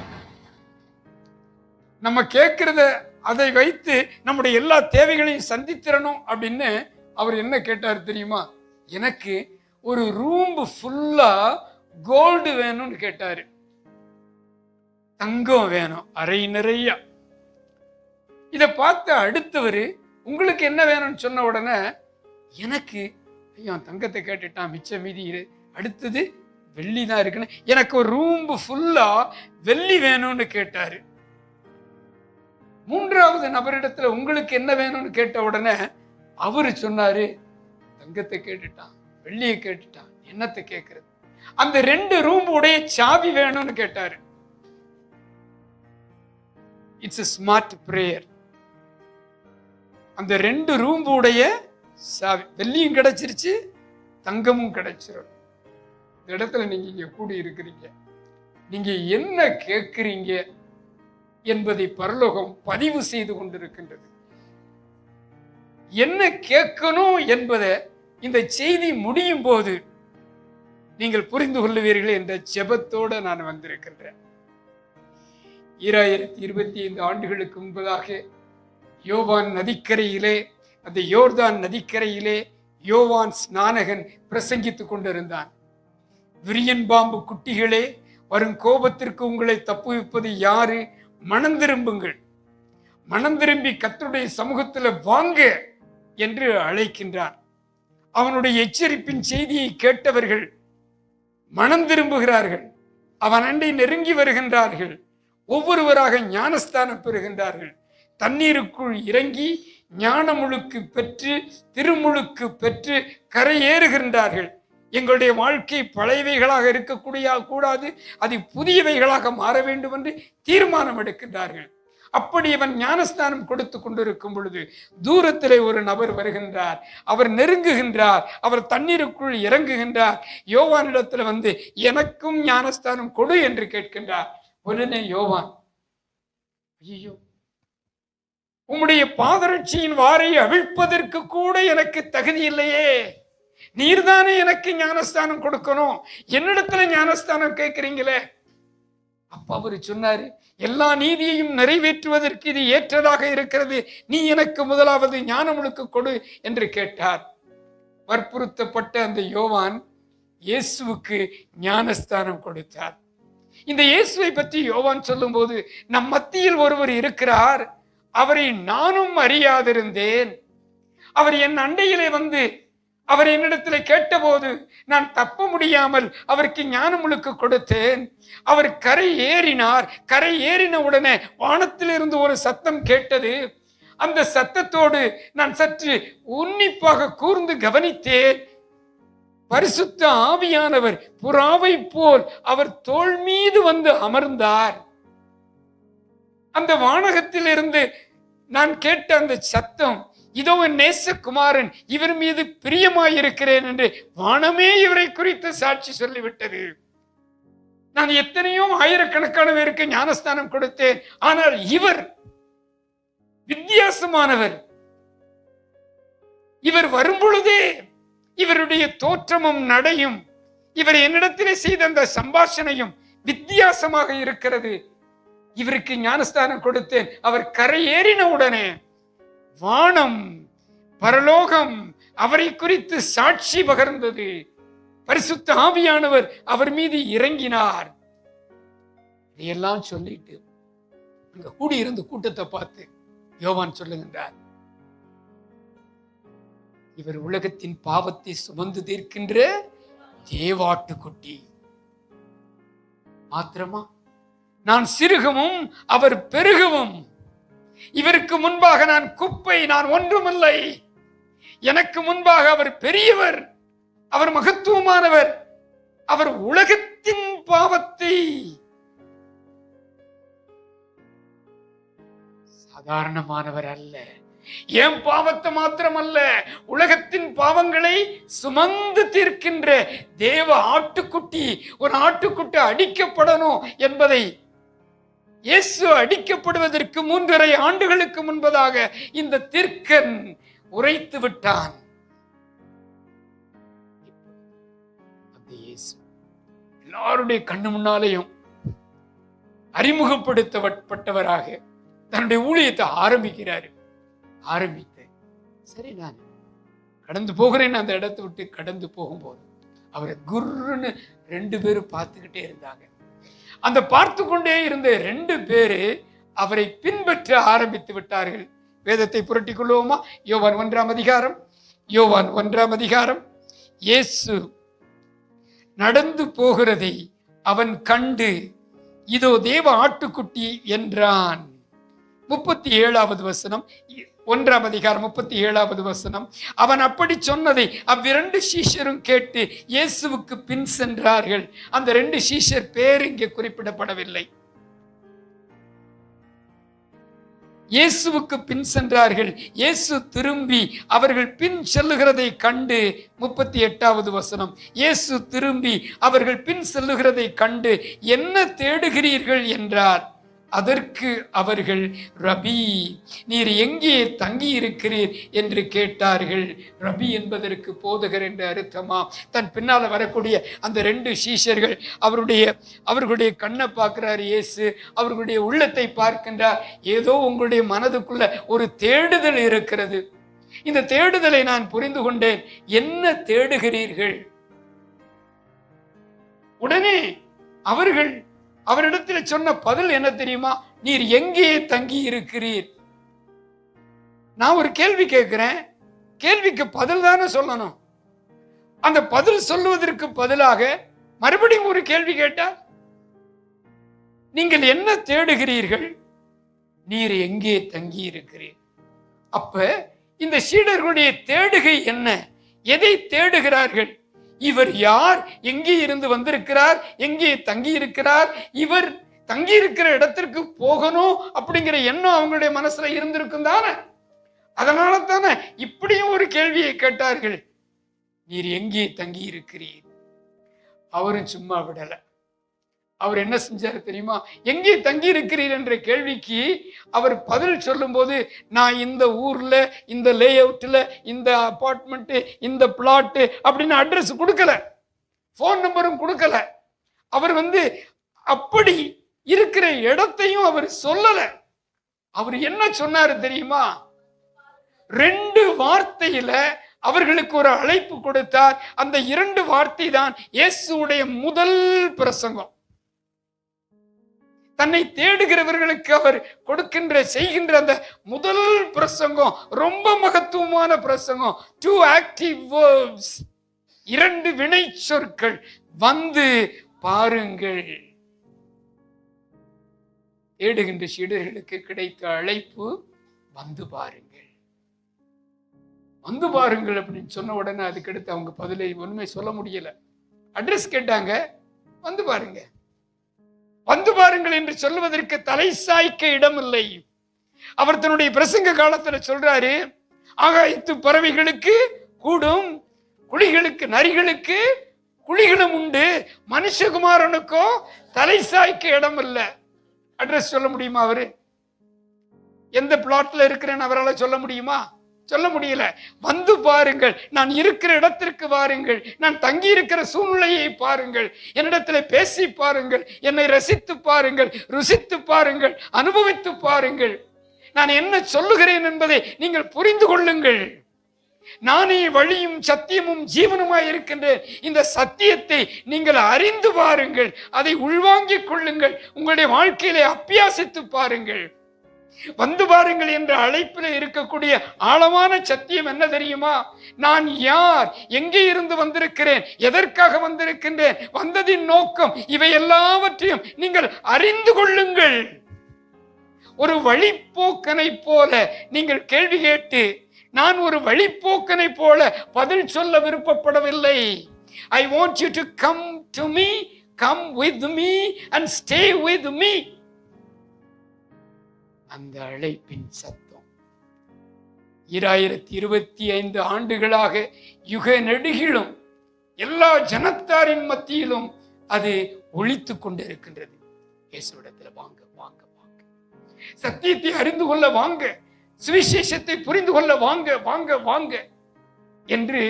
நம்ம கேட்கிறத அதை வைத்து நம்முடைய எல்லா தேவைகளையும் சந்தித்திரணும் அப்படின்னு. அவர் என்ன கேட்டார் தெரியுமா? எனக்கு ஒரு ரூம் ஃபுல்லா கோல்டு வேணும்னு கேட்டாரு. தங்கம் வேணும் அரை நிறைய. இதை பார்த்த அடுத்தவர், உங்களுக்கு என்ன வேணும்னு சொன்ன உடனே, எனக்கு ஐயோ தங்கத்தை கேட்டுட்டான், மிச்ச மீதி அடுத்தது வெள்ளி தான் இருக்குன்னு, எனக்கு ஒரு ரூம் ஃபுல்லா வெள்ளி வேணும்னு கேட்டாரு. 3வது நபரிடத்துல உங்களுக்கு என்ன வேணும்னு கேட்ட உடனே அவரு சொன்னாரு, தங்கத்தை கேட்டுட்டான், வெள்ளியை கேட்டுட்டான், என்னத்தை கேட்கறது? அந்த 2 ரூம் உடைய சாவி வேணும்னு கேட்டாரு. It's a smart prayer. அந்த 2 ரூம் உடைய சாவி, வெள்ளியும் கிடைச்சிருச்சு, தங்கமும் கிடைச்சிரும். இந்த இடத்துல நீங்க இங்க கூடி இருக்கிறீங்க, நீங்க என்ன கேட்கிறீங்க என்பதை பரலோகம் பதிவு செய்து கொண்டிருக்கின்றது. என்ன கேட்கணும் என்பதை இந்த செய்தி முடியும் போது நீங்கள் புரிந்து கொள்ளுவீர்கள் என்ற ஜெபத்தோடு நான் வந்திருக்கின்றேன். 2025 ஆண்டுகளுக்கு முன்பதாக யோவான் நதிக்கரையிலே, அந்த யோர்தான் நதிக்கரையிலே யோவான் ஸ்நானகன் பிரசங்கித்துக் கொண்டிருந்தான். விரியன் பாம்பு குட்டிகளே, வரும் கோபத்திற்கு உங்களை தப்புவிப்பது யாரு? மனம் திரும்புங்கள், மனம் திரும்பி கர்த்தருடைய சமூகத்தில் வாங்க என்று அழைக்கின்றார். அவனுடைய எச்சரிப்பின் செய்தியை கேட்டவர்கள் மனம் திரும்புகிறார்கள். அவன் அண்டை நெருங்கி வருகின்றார்கள். ஒவ்வொருவராக ஞானஸ்தானம் பெறுகின்றார்கள். தண்ணீருக்குள் இறங்கி ஞானமுழுக்கு பெற்று திருமுழுக்கு பெற்று கரையேறுகின்றார்கள். எங்களுடைய வாழ்க்கை பழையவைகளாக இருக்கக்கூடிய கூடாது, அது புதியவைகளாக மாற வேண்டும் என்று தீர்மானம் எடுக்கின்றார்கள். அப்படி அவன் ஞானஸ்தானம் கொடுத்து கொண்டிருக்கும் பொழுது தூரத்திலே ஒரு நபர் வருகின்றார். அவர் நெருங்குகின்றார். அவர் தண்ணீருக்குள் இறங்குகின்றார். யோவானிடத்தில் வந்து எனக்கும் ஞானஸ்தானம் கொடு என்று கேட்கின்றார். உடனே யோவான், ஐயோ, உம்முடைய பாதரட்சியின் வாரை அவிழ்ப்பதற்கு கூட எனக்கு தகுதி இல்லையே, நீர்தானே எனக்கு ஞானஸ்தானம் கொடுக்கணும், என்னிடத்துல ஞானஸ்தானம் கேட்கிறீங்களே. அப்ப அவரு சொன்னாரு, எல்லா நீதியையும் நிறைவேற்றுவதற்கு இது ஏற்றதாக இருக்கிறது, நீ எனக்கு முதலாவது ஞானமுழுக்கு கொடு என்று கேட்டார். வற்புறுத்தப்பட்ட அந்த யோவான் இயேசுவுக்கு ஞானஸ்தானம் கொடுத்தார். இந்த இயேசுவை பற்றி யோவான் சொல்லும் போது, நம் மத்தியில் ஒருவர் இருக்கிறார், அவரை நானும் அறியாதிருந்தேன். அவர் என் அண்டையிலே வந்து அவர் என்னிடத்தில் கேட்டபோது நான் தப்ப முடியாமல் அவருக்கு ஞானமுழுக்கு கொடுத்தேன். அவர் கரை ஏறினார். கரை ஏறின உடனே வானத்திலிருந்து ஒரு சத்தம் கேட்டது. அந்த சத்தத்தோடு நான் சற்று உன்னிப்பாக கூர்ந்து கவனித்தேன். பரிசுத்த ஆவியானவர் புறாவை போல் அவர் தோள் மீது வந்து அமர்ந்தார். அந்த வானகத்திலிருந்து நான் கேட்ட அந்த சத்தம், இதோ என் நேசகுமாரன், இவர் மீது பிரியமாயிருக்கிறேன் என்று வானமே இவரை குறித்து சாட்சி சொல்லிவிட்டது. நான் எத்தனையோ ஆயிரக்கணக்கான பேருக்கு ஞானஸ்தானம் கொடுத்தேன், ஆனால் இவர் வித்தியாசமானவர். இவர் வரும்பொழுதே இவருடைய தோற்றமும் நடையும் இவர் என்னிடத்திலே செய்த அந்த சம்பாஷணையும் வித்தியாசமாக இருக்கிறது. இவருக்கு ஞானஸ்தானம் கொடுத்தேன். அவர் கரையேறின உடனே வானம் பரலோகம் அவரை குறித்து சாட்சி பகர்ந்தது. பரிசுத்த ஆவியானவர் அவர் மீது இறங்கினார். இதையெல்லாம் சொல்லிட்டு அங்க கூடியிருந்த கூட்டத்தை பார்த்து யோவான் சொல்லுகின்றார், இவர் உலகத்தின் பாவத்தை சுமந்து தீர்க்கின்ற தேவாட்டுக்குட்டி. மாத்திரமா, நான் சிறுகவும் அவர் பெருகவும், இவருக்கு முன்பாக நான் குப்பை, நான் ஒன்றுமில்லை. எனக்கு முன்பாக அவர் பெரியவர், அவர் மகத்துவமானவர். அவர் உலகத்தின் பாவத்தை, சாதாரணமானவர் அல்ல. என் பாவத்தை மாத்திரமல்ல, உலகத்தின் பாவங்களை சுமந்து தீர்க்கின்ற தேவ ஆட்டுக்குட்டி. ஒரு ஆட்டுக்குட்டி அடிக்கப்படணும் என்பதை இயேசு அடிக்கப்படுவதற்கு 3.5 ஆண்டுகளுக்கு முன்பதாக இந்த தீர்க்கன் உரைத்து விட்டான். அந்த இயேசு எல்லாருடைய கண்ணு முன்னாலேயும் அறிமுகப்படுத்தப்பட்டவராக தன்னுடைய ஊழியத்தை ஆரம்பிக்கிறாரு. சரி, நான் கடந்து போகிறேன். அந்த இடத்தை விட்டு கடந்து போகும்போது அவரை குர்ன்னு 2 பேரும் பார்த்துக்கிட்டே இருந்தாங்க. அந்த பார்த்து கொண்டே இருந்த 2 பேரு அவரை பின்பற்ற ஆரம்பித்து விட்டார்கள். வேதத்தை புரட்டிக் கொள்வோமா? யோவான் 1 அதிகாரம். இயேசு நடந்து போகிறதை அவன் கண்டு, இதோ தேவ ஆட்டுக்குட்டி என்றான். 37வது வசனம், 1 அதிகாரம் 37வது வசனம். அவன் அப்படி சொன்னதை அவ்விரண்டு சீஷரும் கேட்டு இயேசுவுக்கு பின் சென்றார்கள். அந்த 2 சீஷர் பேர் இங்கே குறிப்பிடப்படவில்லை. இயேசுவுக்கு பின் சென்றார்கள். இயேசு திரும்பி அவர்கள் பின் செல்லுகிறதை கண்டு, 38வது வசனம், இயேசு திரும்பி அவர்கள் பின் செல்லுகிறதை கண்டு, என்ன தேடுகிறீர்கள் என்றார். அதற்கு அவர்கள், ரபி, நீர் எங்கே தங்கி இருக்கிறீர் என்று கேட்டார்கள். ரபி என்பதற்கு போதகர் என்று அர்த்தமா? தன் பின்னால வரக்கூடிய அந்த 2 சீஷர்கள் அவர்களுடைய கண்ணை பார்க்கிறார் இயேசு, அவர்களுடைய உள்ளத்தை பார்க்கின்றார். ஏதோ உங்களுடைய மனதுக்குள்ள ஒரு தேடுதல் இருக்கிறது. இந்த தேடுதலை நான் புரிந்து கொண்டேன். என்ன தேடுகிறீர்கள்? உடனே அவரிடத்தில் சொன்ன பதில் என்ன தெரியுமா? நீர் எங்கே தங்கி இருக்கிறீர்? நான் ஒரு கேள்வி கேட்கிறேன், கேள்விக்கு பதில் தானே சொல்லணும். அந்த பதில் சொல்லுவதற்கு பதிலாக மறுபடியும் ஒரு கேள்வி கேட்டால், நீங்கள் என்ன தேடுகிறீர்கள்? நீர் எங்கே தங்கி இருக்கிறீர்? அப்ப இந்த சீடர்களுடைய தேடுகை என்ன? எதை தேடுகிறார்கள்? இவர் யார்? எங்கே இருந்து வந்திருக்கிறார்? எங்கே தங்கி இருக்கிறார்? இவர் தங்கி இருக்கிற இடத்திற்கு போகணும் அப்படிங்கிற எண்ணம் அவங்களுடைய மனசுல இருந்திருக்கும் தானே. அதனால தானே இப்படியும் ஒரு கேள்வியை கேட்டார்கள், நீர் எங்கே தங்கி இருக்கிறீர்? அவரும் சும்மா விடல. அவர் என்ன செஞ்சாரு தெரியுமா? எங்கே தங்கி இருக்கிறீர் என்ற கேள்விக்கு அவர் பதில் சொல்லும் போது, நான் இந்த ஊர்ல, இந்த லே அவுட்ல, இந்த அபார்ட்மெண்ட், இந்த பிளாட் அப்படின்னு அட்ரஸ் கொடுக்கல, போன் நம்பரும் கொடுக்கல. அவர் அப்படி இருக்கிற இடத்தையும் அவர் சொல்லல. அவர் என்ன சொன்னாரு தெரியுமா? 2 வார்த்தையில அவர்களுக்கு ஒரு அழைப்பு கொடுத்தார். அந்த 2 வார்த்தை தான் இயேசுவுடைய முதல் பிரசங்கம். தன்னை தேடுகிறவர்களுக்கு அவர் செய்கின்ற அந்த முதல் பிரசங்கம் ரொம்ப மகத்துவமான பிரசங்கம். 2 ஆக்டிவ் வேர்ப்ஸ், 2 வினை சொற்கள். வந்து பாருங்கள். தேடுகின்ற சீடர்களுக்கு கிடைத்த அழைப்பு வந்து பாருங்கள். வந்து பாருங்கள் அப்படின்னு சொன்ன உடனே அதுக்கடுத்து அவங்க பதிலை ஒண்ணுமே சொல்ல முடியல. அட்ரஸ் கேட்டாங்க, வந்து பாருங்க. வந்து பாருங்கள் என்று சொல்லுவதற்கு தலை சாய்க்க இடமில்லை. அவர் தன்னுடைய பிரசங்க காலத்துல சொல்றாரு, ஆகாயத்து பறவைகளுக்கு கூடும், குழிகளுக்கு நரிகளுக்கு குழிகளும் உண்டு, மனுஷகுமாரனுக்கோ தலை சாய்க்க இடம் இல்லை. அட்ரஸ் சொல்ல முடியுமா? அவரு எந்த பிளாட்ல இருக்கிறேன்னு அவரால் சொல்ல முடியுமா? சொல்ல முடியல. வந்து பாருங்கள், நான் இருக்கிற இடத்திற்கு வாருங்கள், நான் தங்கி இருக்கிற சூழ்நிலையை பாருங்கள், என்னிடத்துல பேசி பாருங்கள், என்னை ரசித்து பாருங்கள், ருசித்து பாருங்கள், அனுபவித்து பாருங்கள், நான் என்ன சொல்லுகிறேன் என்பதை நீங்கள் புரிந்து கொள்ளுங்கள். நானே வழியும் சத்தியமும் ஜீவனுமாய் இருக்கின்றேன். இந்த சத்தியத்தை நீங்கள் அறிந்து பாருங்கள், அதை உள்வாங்கிக் கொள்ளுங்கள், உங்களுடைய வாழ்க்கையிலே அபியாசித்து பாருங்கள். வந்து பாருங்கள் என்ற அழைப்பில் இருக்கக்கூடிய ஆழமான சத்தியம் என்ன தெரியுமா? நான் யார், எங்கே இருந்து வந்திருக்கிறேன், எதற்காக வந்திருக்கின்றேன், வந்ததின் நோக்கம், இவை எல்லாவற்றையும் நீங்கள் அறிந்து கொள்ளுங்கள். ஒரு வழிப்போக்கனை போல நீங்கள் கேள்வி கேட்டு, நான் ஒரு வழிப்போக்கனை போல பதில் சொல்ல விருப்பப்படவில்லை. I want you to come to me, come with me and stay with me. அந்த அழைப்பின் சத்தம் 2025 ஆண்டுகளாக யுக நெடுகிலும் எல்லா ஜனத்தாரின் மத்தியிலும் அது ஒலித்துக் கொண்டிருக்கின்றது. இயேசுவிடத்துல வாங்க வாங்க வாங்க, சத்தியத்தை அறிந்து கொள்ள வாங்க, சுவிசேஷத்தை புரிந்து கொள்ள வாங்க வாங்க வாங்க என்று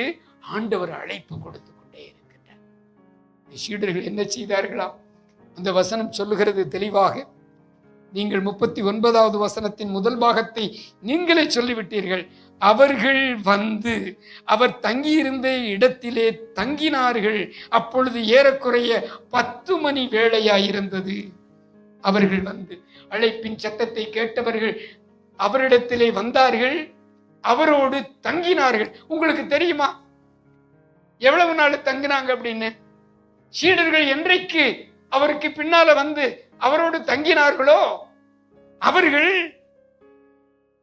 ஆண்டவர் அழைப்பு கொடுத்து கொண்டே இருக்கின்றார். சீடர்கள் என்ன செய்தார்களா? அந்த வசனம் சொல்லுகிறது தெளிவாக. நீங்கள் 39வது வசனத்தின் முதல் பாகத்தை நீங்களே சொல்லிவிட்டீர்கள். அவர்கள் வந்து அவர் தங்கியிருந்த இடத்திலே தங்கினார்கள். அப்பொழுது ஏறக்குறைய 10 மணி வேளையாயிருந்தது. அவர்கள் வந்து அழைப்பின் சத்தத்தை கேட்டவர்கள் அவரிடத்திலே வந்தார்கள், அவரோடு தங்கினார்கள். உங்களுக்கு தெரியுமா எவ்வளவு நாள் தங்கினாங்க அப்படின்னு? சீடர்கள் என்றைக்கு அவருக்கு பின்னால வந்து அவரோடு தங்கினார்களோ,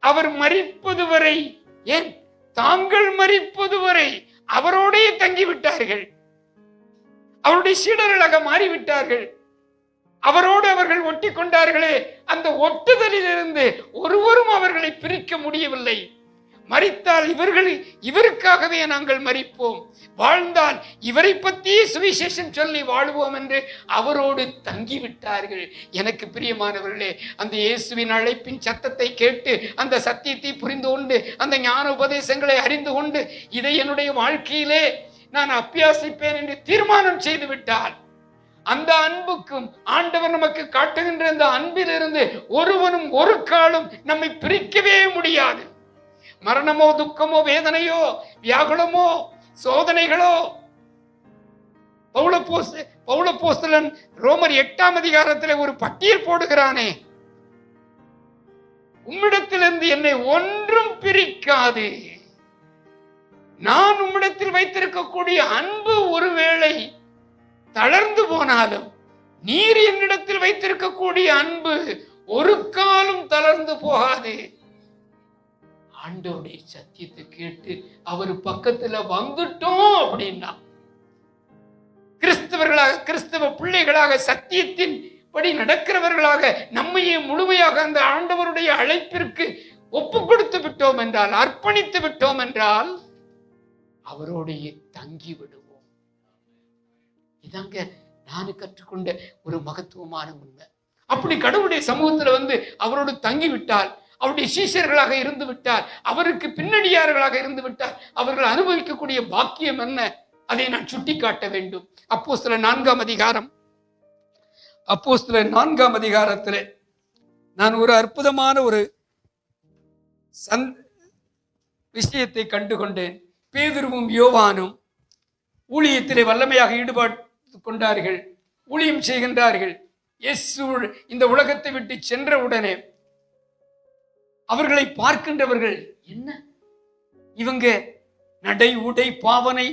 அவர் மரிப்பது வரை, ஏன் தாங்கள் மரிப்பது வரை அவரோடே தங்கிவிட்டார்கள். அவருடைய சீடர்களாக மாறிவிட்டார்கள். அவரோடு அவர்கள் ஒட்டி கொண்டார்களே, அந்த ஒட்டுதலிலிருந்து ஒருவரும் அவர்களை பிரிக்க முடியவில்லை. மரித்தால் இவருக்காகவே நாங்கள் மரிப்போம், வாழ்ந்தால் இவரை பற்றி சுவிசேஷம் சொல்லி வாழ்வோம் என்று அவரோடு தங்கிவிட்டார்கள். எனக்கு பிரியமானவர்களே, அந்த இயேசுவின் அழைப்பின் சத்தத்தை கேட்டு அந்த சத்தியத்தை புரிந்து கொண்டு அந்த ஞான உபதேசங்களை அறிந்து கொண்டு இதை என்னுடைய வாழ்க்கையிலே நான் அபியாசிப்பேன் என்று தீர்மானம் செய்து விட்டால், அந்த அன்புக்கும் ஆண்டவர் நமக்கு காட்டுகின்ற அந்த அன்பிலிருந்து ஒருவனும் ஒரு காலம் நம்மை பிரிக்கவே முடியாது. மரணமோ, துக்கமோ, வேதனையோ, வியாகுலமோ, சோதனைகளோ. பவுலப்போஸ்தலன் ரோமர் 8ஆம் அதிகாரத்தில் ஒரு பட்டியல் போடுகிறானே, உம்மிடத்திலிருந்து என்னை ஒன்றும் பிரிக்காது. நான் உம்மிடத்தில் வைத்திருக்கக்கூடிய அன்பு ஒருவேளை தளர்ந்து போனாலும், நீர் என்னிடத்தில் வைத்திருக்கக்கூடிய அன்பு ஒரு காலம் தளர்ந்து போகாது. ஆண்டவருடைய சத்தியத்தை கேட்டு அவர் பக்கத்துல வந்துட்டோம் அப்படின்னா, கிறிஸ்தவ பிள்ளைகளாக சத்தியத்தின் படி நடக்கிறவர்களாக நம்மையே முழுமையாக அந்த ஆண்டவருடைய அழைப்பிற்கு ஒப்பு கொடுத்து விட்டோம் என்றால், அர்ப்பணித்து விட்டோம் என்றால், அவரோடையே தங்கி விடுவோம். இதாங்க நான் கற்றுக்கொண்ட ஒரு மகத்துவமான உண்மை. அப்படி கடவுளுடைய சமூகத்துல வந்து அவரோடு தங்கி விட்டால், அவருடைய சீஷர்களாக இருந்து விட்டால், அவருக்கு பின்னணியார்களாக இருந்து விட்டால், அவர்கள் அனுபவிக்கக்கூடிய பாக்கியம் என்ன, அதை நான் சுட்டி காட்ட வேண்டும். அப்போஸ்தலர் 4ஆம் அதிகாரம், அப்போஸ்தலர் 4ஆம் அதிகாரத்திலே நான் ஒரு அற்புதமான ஒரு விஷயத்தை கண்டுகொண்டேன். பேதுருவும் யோவானும் ஊழியத்திலே வல்லமையாக ஈடுபாடு கொண்டார்கள், ஊழியம் செய்கின்றார்கள். இயேசு இந்த உலகத்தை விட்டு சென்ற உடனே அவர்களை பார்க்கின்றவர்கள், என்ன இவங்க நடை, உடை, பாவனை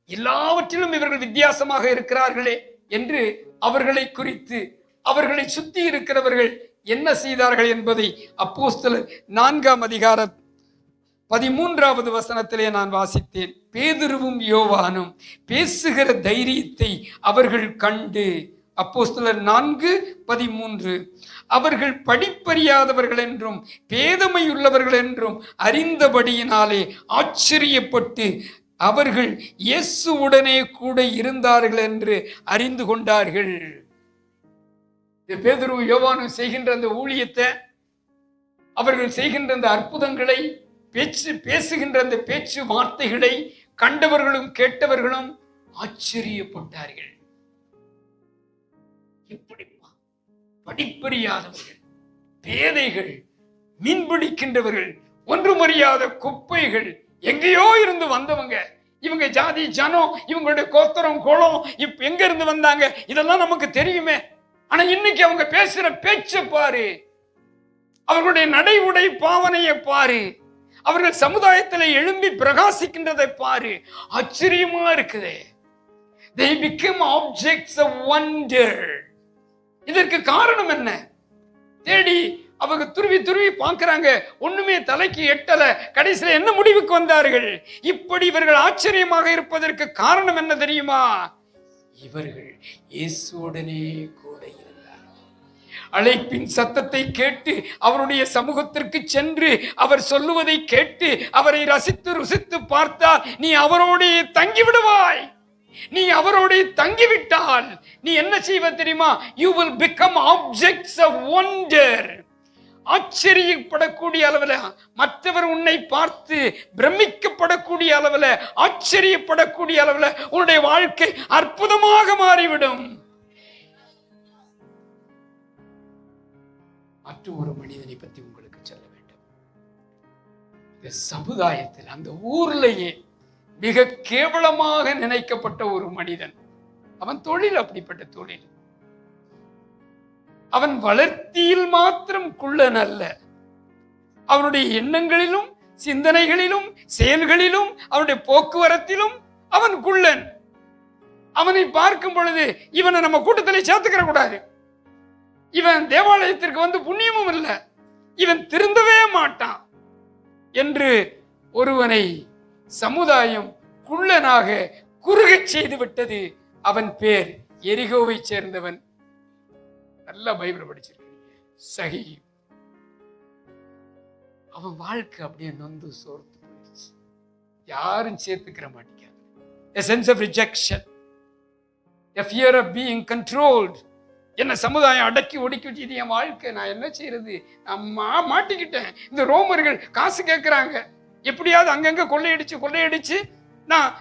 எல்லாவற்றிலும் இவர்கள் வித்தியாசமாக இருக்கிறார்களே என்று அவர்களை குறித்து அவர்களை சுத்தி இருக்கிறவர்கள் என்ன செய்தார்கள் என்பதை அப்போஸ்தலர் 4ஆம் அதிகாரம் 13வது வசனத்திலே நான் வாசித்தேன். பேதுருவும் யோவானும் பேசுகிற தைரியத்தை அவர்கள் கண்டு, அப்போஸ்தலர் 4:13, அவர்கள் படிப்பறியாதவர்கள் என்றும் பேதமையுள்ளவர்கள் என்றும் அறிந்தபடியினாலே ஆச்சரியப்பட்டு அவர்கள் இயேசுவுடனே கூட இருந்தார்கள் என்று அறிந்து கொண்டார்கள். பேதுரு யோவானும் செய்கின்ற அந்த ஊழியத்தை, அவர்கள் செய்கின்ற அந்த அற்புதங்களை, பேசுகின்ற அந்த பேச்சு வார்த்தைகளை கண்டவர்களும் கேட்டவர்களும் ஆச்சரியப்பட்டார்கள். எப்படிப்பா படிப்பறியாதவர்கள், பேதைகள், மீன்பிடிக்கின்றவர்கள், ஒன்றுமறியாத குப்பைகள், எங்கேயோ இருந்து வந்தவங்க, இவங்க ஜாதி ஜனம், இவங்களுடைய கோத்திரம் கோலம் இப்ப எங்க இருந்து வந்தாங்க இதெல்லாம் நமக்கு தெரியுமே. ஆனா இன்னைக்கு அவங்க பேசுற பேச்சை பாரு, அவர்களுடைய நடை, உடை, பாவனையை பாரு, அவர்கள் சமுதாயத்தில் எழும்பி பிரகாசிக்கின்றதை பாரு, ஆச்சரியமா இருக்குதே. They became objects of wonder. இதற்கு காரணம் என்ன? தேடி அவங்க துருவி துருவி பார்க்கிறாங்க, ஒண்ணுமே தலைக்கு எட்டல. கடைசியில் என்ன முடிவுக்கு வந்தார்கள்? இப்படி இவர்கள் ஆச்சரியமாக இருப்பதற்கு காரணம் என்ன தெரியுமா? இவர்கள் இயேசுவுடனே கூட இருந்தார்கள். அழைப்பின் சத்தத்தை கேட்டு அவருடைய சமூகத்திற்கு சென்று அவர் சொல்லுவதை கேட்டு அவரை ரசித்து ருசித்து பார்த்தால் நீ அவரோடே தங்கி விடுவாய். நீ அவரோடே தங்கிவிட்டால் நீ என்ன செய்வ தெரியுமா? You will become objects of wonder. ஆச்சரியப்படக்கூடிய அளவில், மற்றவர் உன்னை பார்த்து பிரமிக்கப்படக்கூடிய அளவில், ஆச்சரியப்படக்கூடிய அளவில் உன்னுடைய வாழ்க்கை அற்புதமாக மாறிவிடும். மற்ற ஒரு மனிதனை பற்றி உங்களுக்கு சொல்ல வேண்டும். இந்த சமுதாயத்தில், அந்த ஊர்லேயே மிக கேவலமாக நினைக்கப்பட்ட ஒரு மனிதன். அவன் தொழில் அப்படிப்பட்ட தொழில். அவன் வளர்த்தியில் மாத்திரம் குள்ளன் அல்ல, அவனுடைய எண்ணங்களிலும் சிந்தனைகளிலும் செயல்களிலும் அவனுடைய போக்குவரத்திலும் அவன் குள்ளன். அவனை பார்க்கும் பொழுது இவனை நம்ம கூட்டத்திலே சேர்த்துக்கிற கூடாது. இவன் தேவாலயத்திற்கு வந்து புண்ணியமும் இல்லை, இவன் திருந்தவே மாட்டான் என்று ஒருவனை சமுதாயம் குள்ளனாக குறுகச் செய்து விட்டது. அவன் பேர் எரிகோவை சேர்ந்தவன். நல்லா பைபிள் படிச்சிருக்கீங்க. சகி. அவன் வாழ்க்கை அப்படியே நொந்து சோர்த்து போயிடுச்சு. யாரும் சேர்த்துக்கிற மாட்டேங்க. A sense of rejection, a fear of being controlled. என்ன சமுதாயம் அடக்கி ஒடுக்கி வச்சு, இது என் வாழ்க்கை, நான் என்ன செய்யறது, நான் மாட்டிக்கிட்டேன். இந்த ரோமர்கள் காசு கேட்கிறாங்க, எப்படியாவது அங்கங்க கொள்ளையடிச்சு நான்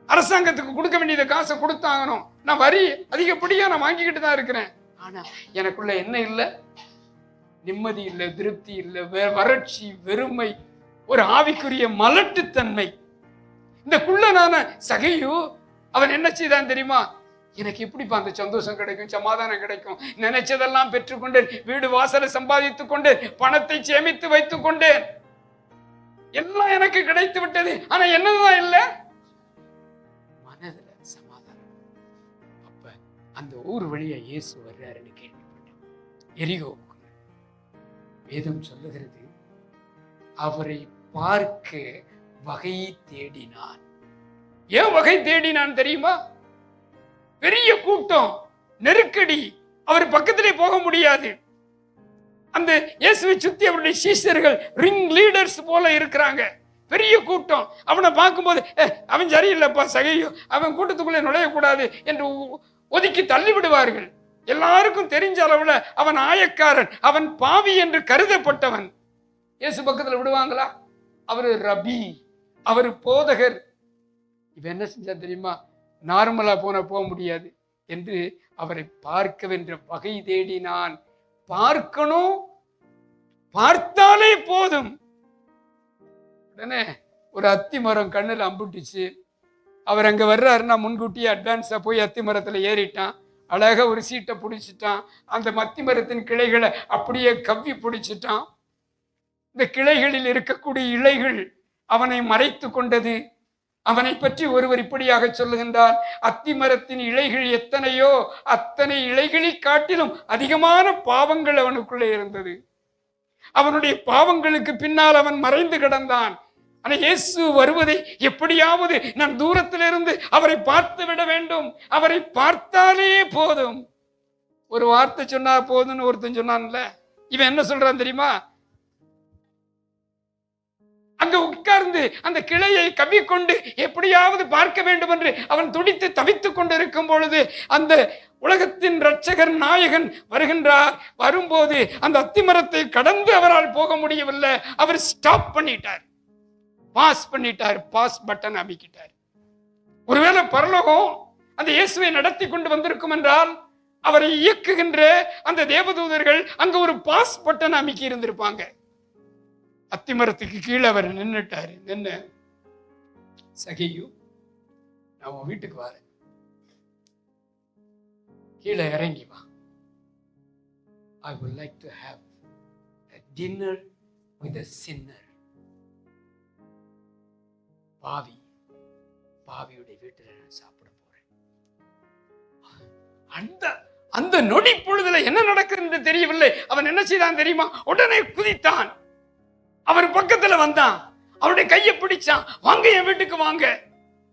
அரசாங்கத்துக்கு கொடுக்க வேண்டியத காசை கொடுத்தாகணும். நான் வரி அதிகப்படியா நான் வாங்கிக்கிட்டு தான் இருக்கிறேன். ஆனா எனக்குள்ள என்ன இல்லை? நிம்மதி இல்லை, திருப்தி இல்லை, வறட்சி, வெறுமை, ஒரு ஆவிக்குரிய மலட்டுத்தன்மை. இந்த குள்ளனான சகையு அவன் என்ன செய்தான் தெரியுமா? எனக்கு எப்படிப்பா அந்த சந்தோஷம் கிடைக்கும், சமாதானம் கிடைக்கும், நினைச்சதெல்லாம் பெற்றுக்கொண்டேன், வீடு வாசலை சம்பாதித்துக் கொண்டேன், பணத்தை சேமித்து வைத்துக் கொண்டேன், எல்லாம் எனக்கு கிடைத்து விட்டது, ஆனா என்னதுதான் இல்லை, மனதுல சமாதானம். அப்ப அந்த ஊர் வழியா இயேசு வர்றாருன்னு கேள்விப்பட்டேன். எரிகோவுக்கு வேதம் சொல்லுகிறது, அவரை பார்க்க வகை தேடினான். ஏன் வகை தேடினான் தெரியுமா? பெரிய கூட்டம், நெருக்கடி, அவர் பக்கத்திலே போக முடியாது. அந்த இயேசுவை சுத்தி அவருடைய சீஷர்கள் ரிங் லீடர்ஸ் போல இருக்கிறாங்க, பெரிய கூட்டம். அவனை பார்க்கும்போது அவன் சரியில்லைப்பா சகையோ, அவன் கூட்டத்துக்குள்ளே நுழையக்கூடாது என்று ஒதுக்கி தள்ளி விடுவார்கள். எல்லாருக்கும் தெரிஞ்ச அளவுல அவன் ஆயக்காரன், அவன் பாவி என்று கருதப்பட்டவன். இயேசு பக்கத்துல விடுவாங்களா? அவரு ரபி, அவரு போதகர். இவன் என்ன செஞ்சா தெரியுமா? நார்மலா போக முடியாது என்று அவரை பார்க்க வென்ற வகை தேடினான். பார்க்கணும், பார்த்தாலே போதும். உடனே ஒரு அத்தி மரம் கண்ணில் அம்புட்டுச்சு. அவர் அங்க வர்றாருன்னா முன்கூட்டியே அட்வான்ஸா போய் அத்தி மரத்துல ஏறிட்டான். அழகா ஒரு சீட்டை பிடிச்சிட்டான். அந்த மத்தி மரத்தின் கிளைகளை அப்படியே கவ்வி பிடிச்சிட்டான். இந்த கிளைகளில் இருக்கக்கூடிய இலைகள் அவனை மறைத்து கொண்டது. அவனை பற்றி ஒருவர் இப்படியாக சொல்லுகின்றார், அத்தி மரத்தின் இலைகள் எத்தனையோ அத்தனை இலைகளை காட்டிலும் அதிகமான பாவங்கள் அவனுக்குள்ளே இருந்தது. அவனுடைய பாவங்களுக்கு பின்னால் அவன் மறைந்து கிடந்தான். ஆனா இயேசு வருவதை எப்படியாவது நான் தூரத்திலிருந்து அவரை பார்த்து விட வேண்டும், அவரை பார்த்தாலே போதும். ஒரு வார்த்தை சொன்னா போதும்னு ஒருத்தன் சொன்னான்ல, இவன் என்ன சொல்றான் தெரியுமா? அங்க உட்கார்ந்து அந்த கிளையை கவ்விக்கொண்டு எப்படியாவது பார்க்க வேண்டும் என்று அவன் துடித்து தவித்துக் கொண்டு இருக்கும் பொழுது அந்த உலகத்தின் இரட்சகர் நாயகன் வருகின்றார். வரும்போது அந்த அத்திமரத்தை கடந்து அவரால் போக முடியவில்லை. அவர் ஸ்டாப் பண்ணிட்டார், பாஸ் பண்ணிட்டார், பாஸ் பட்டன் அமைக்கிட்டார். ஒருவேளை பரலோகம் அந்த இயேசுவை நடத்தி கொண்டு வந்திருக்கும் என்றால் அவரை இயக்குகின்ற அந்த தேவதூதர்கள் அங்க ஒரு பாஸ் பட்டன் அமைக்கி இருந்திருப்பாங்க. அத்திமரத்துக்கு கீழே அவர் நின்னுட்டாரு. நின்று, சகையு, நான் உன் வீட்டுக்கு வரேன், கீழே இறங்கி வா. I would like to have a dinner with a sinner. பாவியுடைய வீட்டில் நான் சாப்பிட போறேன். அந்த நொடி பொழுதுல என்ன நடக்குது என்று தெரியவில்லை. அவன் என்ன செய்தான் தெரியுமா? உடனே குதித்தான், அவர் பக்கத்துல வந்தான், அவருடைய கையை பிடிச்சான். வாங்க, என் வீட்டுக்கு வாங்க.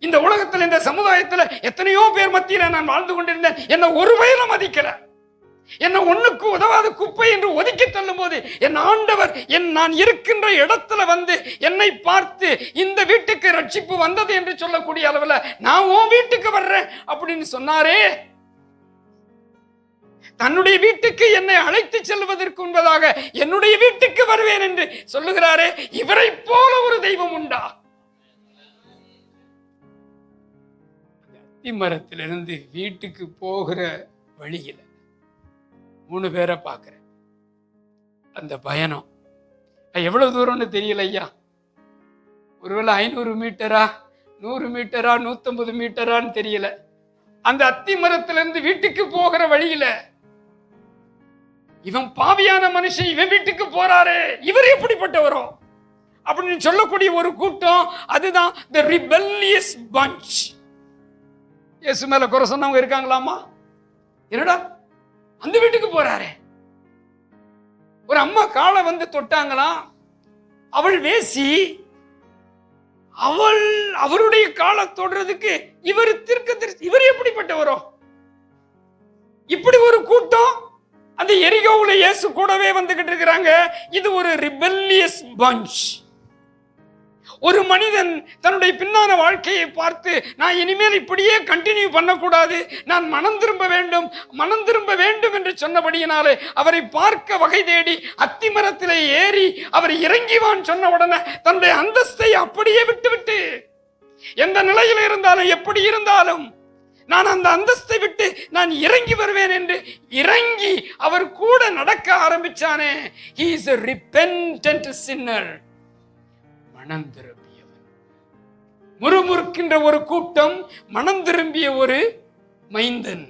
இந்த உலகத்துல, இந்த சமுதாயத்துல எத்தனையோ பேர் மத்தியில நான் வாழ்ந்து கொண்டிருந்தேன். என்ன ஒரு வயலும் மதிக்கல, என்ன ஒண்ணுக்கு உதவாத குப்பை என்று ஒதுக்கி தள்ளும் போது என் ஆண்டவர் நான் இருக்கின்ற இடத்துல வந்து என்னை பார்த்து இந்த வீட்டுக்கு ரட்சிப்பு வந்தது என்று சொல்லக்கூடிய அளவுல நான் உன் வீட்டுக்கு வர்றேன் அப்படின்னு சொன்னாரே. தன்னுடைய வீட்டுக்கு என்னை அழைத்து செல்வதற்கு முன்பதாக என்னுடைய வீட்டுக்கு வருவேன் என்று சொல்லுகிறாரே, இவரை போல ஒரு தெய்வம் உண்டா? அத்திமரத்திலிருந்து வீட்டுக்கு போகிற வழியில 3 பேரை பார்க்கிறேன். அந்த பயணம் எவ்வளவு தூரம்னு தெரியல ஐயா. ஒருவேளை 500 மீட்டரா, 100 மீட்டரா, 150 மீட்டரான்னு தெரியல. அந்த அத்திமரத்திலிருந்து வீட்டுக்கு போகிற வழியில இவன் பாவியான மனுஷன், இவன் வீட்டுக்கு போறாரு, இவர் எப்படிப்பட்டவரோ அப்படின்னு சொல்லக்கூடிய ஒரு கூட்டம். அதுதான் the rebellious bunch. இயேசு மேல குறை சொன்னவங்க இருக்காங்களாமா? என்னடா அந்த வீட்டுக்கு போறாரு? ஒரு அம்மா காலை வந்து தொட்டாங்களாம், அவள் வேசி, அவருடைய காலை தொடுறதுக்கு இவர் தீர்க்கதரிசி, இவர் எப்படிப்பட்டவரோ? இப்படி ஒரு கூட்டம் அந்த எரிகோவுல இயேசு கூடவே வந்துகிட்டு இருக்கிறாங்க. இது ஒரு ரிபெல்லியஸ் பஞ்ச். ஒரு மனிதன் தன்னுடைய பின்னான வாழ்க்கையை பார்த்து, நான் இனிமேல் இப்படியே கண்டினியூ பண்ணக்கூடாது, நான் மனம் திரும்ப வேண்டும் என்று சொன்னபடியினாலே அவரை பார்க்க வகை தேடி அத்திமரத்திலே ஏறி அவர் இறங்கிவான் சொன்ன உடனே தன்னுடைய அந்தஸ்தை அப்படியே விட்டு எந்த நிலையில் இருந்தாலும் எப்படி இருந்தாலும் நான் அந்த அந்தஸ்தை விட்டு நான் இறங்கி வருவேன் என்று இறங்கி அவர் கூட நடக்க ஆரம்பிச்சானே. He is a repentant sinner. மனம் திரும்பியவன். முறுமுறுக்கின்ற ஒரு கூட்டம், மனம் திரும்பிய ஒரு மைந்தன்.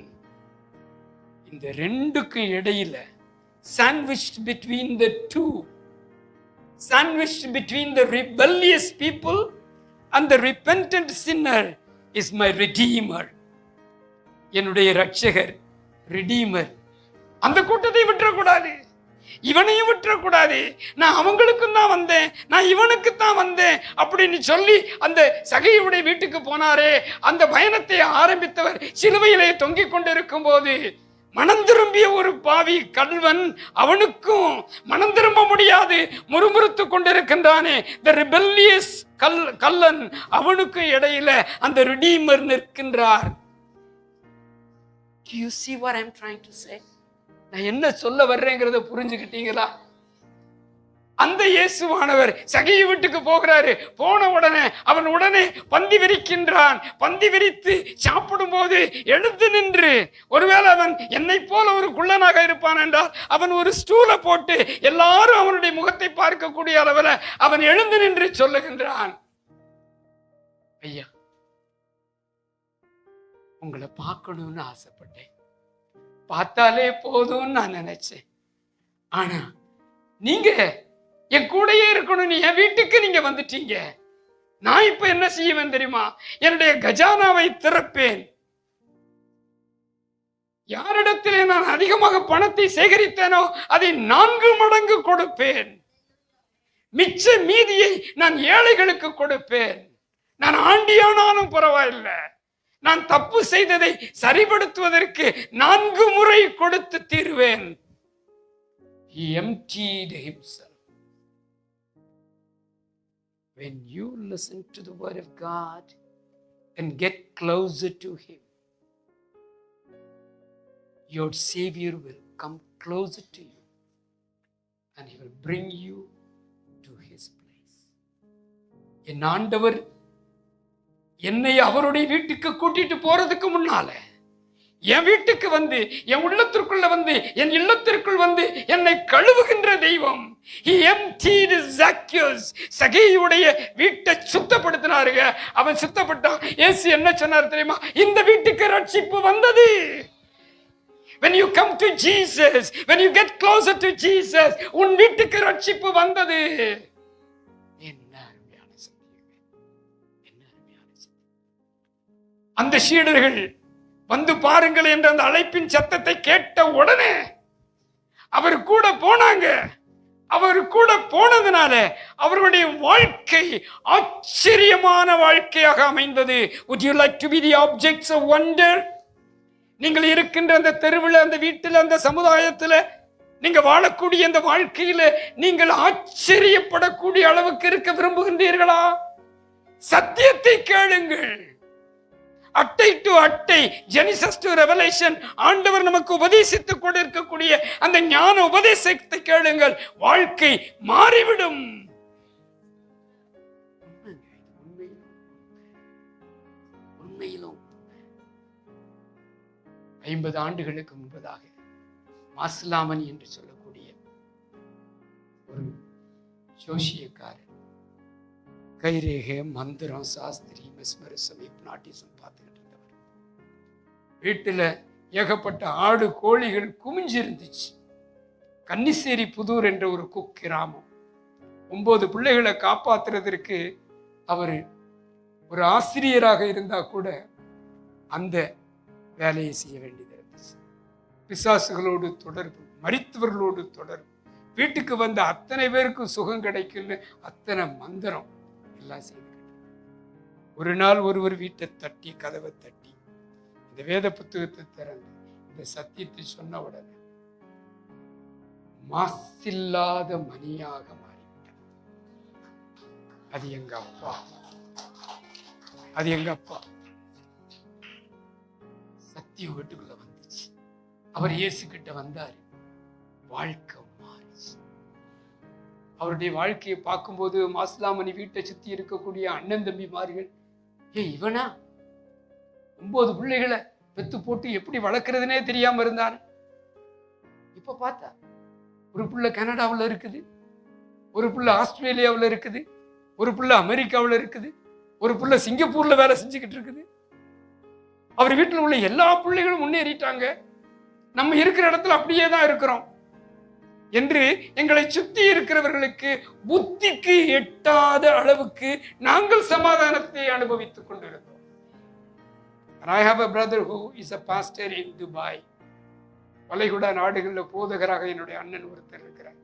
இந்த ரெண்டுக்கும் இடையில sandwiched between the two, sandwiched between the rebellious people and the repentant sinner is my redeemer. என்னுடைய ரட்சகர், redeemer. அந்த கூட்டத்தை விட்டுறக்கூடாது, இவனையும் விட்டுறக்கூடாது. நான் அவங்களுக்கும் தான் வந்தேன், நான் இவனுக்கு தான் வந்தேன் அப்படின்னு சொல்லி அந்த சகையுடைய வீட்டுக்கு போனாரே, அந்த பயணத்தை ஆரம்பித்தவர் சிலுவையிலே தொங்கிக் கொண்டிருக்கும் போது மனம் திரும்பிய ஒரு பாவி கல்வன், அவனுக்கும் மனம் திரும்ப முடியாது, முறுமுறுத்து கொண்டிருக்கின்றானே the rebellious கல்லன், அவனுக்கு இடையில அந்த redeemer நிற்கின்றார். Do you see what I'm trying to say? நான் என்ன சொல்ல வர்றேங்கிறத புரிஞ்சுக்கிட்டீங்களா? அந்த இயேசுவானவர் சகையை வீட்டுக்கு போகிறாரு. போன உடனே அவன் உடனே பந்தி விரிக்கின்றான். பந்தி விரித்து சாப்பிடும் போது எழுந்து நின்று, ஒருவேளை அவன் என்னை போல ஒரு குள்ளனாக இருப்பான் என்றால் அவன் ஒரு ஸ்டூலை போட்டு எல்லாரும் அவனுடைய முகத்தை பார்க்கக்கூடிய அளவில் அவன் எழுந்து நின்று சொல்லுகின்றான், ஐயா, உங்களை பார்க்கணும்னு ஆசைப்பட்டேன், பார்த்தாலே போதும்னு நான் நினைச்சேன். ஆனா நீங்க என் கூடயே இருக்கணும், என் வீட்டுக்கு நீங்க வந்துட்டீங்க. நான் இப்ப என்ன செய்வேன் தெரியுமா? என்னுடைய கஜானாவை திறப்பேன். யாரிடத்திலே நான் அதிகமாக பணத்தை சேகரித்தேனோ அதை 4 மடங்கு கொடுப்பேன். மிச்ச மீதியை நான் ஏழைகளுக்கு கொடுப்பேன். நான் ஆண்டியானாலும் பரவாயில்லை, நான் தப்பு செய்ததை சரிபடுத்துவதற்கு 4 முறை கொடுத்து தீருவேன். He emptied himself. When you listen to the word of God and get closer to him, your Savior will come closer to you and he will bring you to his place. என் ஆண்டவர் என்னை அவருடைய வீட்டுக்கு கூட்டிட்டு போறதுக்கு முன்னால என் வீட்டுக்கு வந்து, என் உள்ளத்திற்குள்ள வந்து, என் இல்லத்திற்குள் வந்து என்னை கழுவுகின்ற தெய்வம். He emptied Zacchaeus. சகேயுடைய வீட்டை சுத்தப்படுத்தினாருங்க. அவன் சுத்தப்பட்டான். இயேசு என்ன சொன்னார் தெரியுமா? இந்த வீட்டுக்கு ரட்சிப்பு வந்தது. When you come to Jesus, when you get closer to Jesus, உன் வீட்டுக்கு ரட்சிப்பு வந்தது. என்ன அருமையான சத்தியம், என்ன அருமையான சத்தியம். அந்த சீடர்கள் வந்து பாருங்கள் என்ற அந்த அழைப்பின் சத்தத்தை கேட்ட உடனே அவர் கூட போனாங்க. அவர் கூட போனதுனால அவர்களுடைய வாழ்க்கை ஆச்சரியமான வாழ்க்கையாக அமைந்தது. Would you like to be the objects of wonder? நீங்கள் இருக்கின்ற அந்த தெருவில், அந்த வீட்டில், அந்த சமுதாயத்தில், நீங்க வாழக்கூடிய அந்த வாழ்க்கையில நீங்கள் ஆச்சரியப்படக்கூடிய அளவுக்கு இருக்க விரும்புகின்றீர்களா? சத்தியத்தை கேளுங்கள். அட்டை டு அட்டை, ஜெனிசஸ் டு ரெவலேஷன், ஆண்டவர் நமக்கு உபதேசித்துக் கொண்டிருக்கக்கூடிய அந்த ஞான உபதேசத்தை கேளுங்கள். வாழ்க்கை மாறிவிடும். உண்மையிலும் 50 ஆண்டுகளுக்கு முன்பதாக மாசிலாமணி என்று சொல்லக்கூடிய ஒரு ஜோசியக்காரர் கைரேகை, மந்திரம், சாஸ்திரி, மெஸ்மரிசம், ஹிப்னாட்டிசம் பார்த்துக்கிட்டு இருந்தவர். வீட்டுல ஏகப்பட்ட ஆடு கோழிகள் குமிஞ்சு இருந்துச்சு. கன்னிசேரி புதூர் என்ற ஒரு குக்கிராமம். 9 பிள்ளைகளை காப்பாத்துறதற்கு அவர் ஒரு ஆசிரியராக இருந்தா கூட அந்த வேலையை செய்ய வேண்டியது இருந்துச்சு. பிசாசுகளோடு தொடர்பு, மரித்தவர்களோடு தொடர்பு, வீட்டுக்கு வந்த அத்தனை பேருக்கும் சுகம் கிடைக்கும்னு அத்தனை மந்திரம் எல்லாம் செய்து. ஒரு நாள் ஒருவர் வீட்டை தட்டி, கதவை தட்டி இந்த வேத புத்தகத்தை திறந்து இந்த சத்தியத்தை சொன்ன உடனே மாசில்லாத மணியாக மாறிவிட்டார். அது எங்க அப்பா, அது எங்க அப்பா. சத்தியம் வீட்டுக்குள்ள வந்துச்சு. அவர் இயேசு கிட்ட வந்தாரு. வாழ்க்கை மாறிச்சு. அவருடைய வாழ்க்கையை பார்க்கும்போது மாசிலாமணி வீட்டை சுத்தி இருக்கக்கூடிய அண்ணன் தம்பிமார்கள், இவனா 9 பிள்ளைகளை பெத்து போட்டு எப்படி வளர்க்கறதுனே தெரியாம இருந்தார். இப்ப பார்த்தா ஒரு புள்ள கனடாவில் இருக்குது, ஒரு புள்ள ஆஸ்திரேலியாவில் இருக்குது, ஒரு புள்ள அமெரிக்காவில் இருக்குது, ஒரு புள்ள சிங்கப்பூர்ல வேலை செஞ்சுக்கிட்டு இருக்குது. அவர் வீட்டில் உள்ள எல்லா பிள்ளைகளும் முன்னேறிட்டாங்க, நம்ம இருக்கிற இடத்துல அப்படியே தான் இருக்கிறோம் என்று எங்களை சுத்தி இருக்கிறவர்களுக்கு புத்திக்கு எட்டாத அளவுக்கு நாங்கள் சமாதானத்தை அனுபவித்துக் கொண்டிருக்கிறோம். I have a brother who is a pastor in Dubai. வளைகுடா நாடுகளில் போதகராக என்னுடைய அண்ணன் ஒருத்தர் இருக்கிறார்.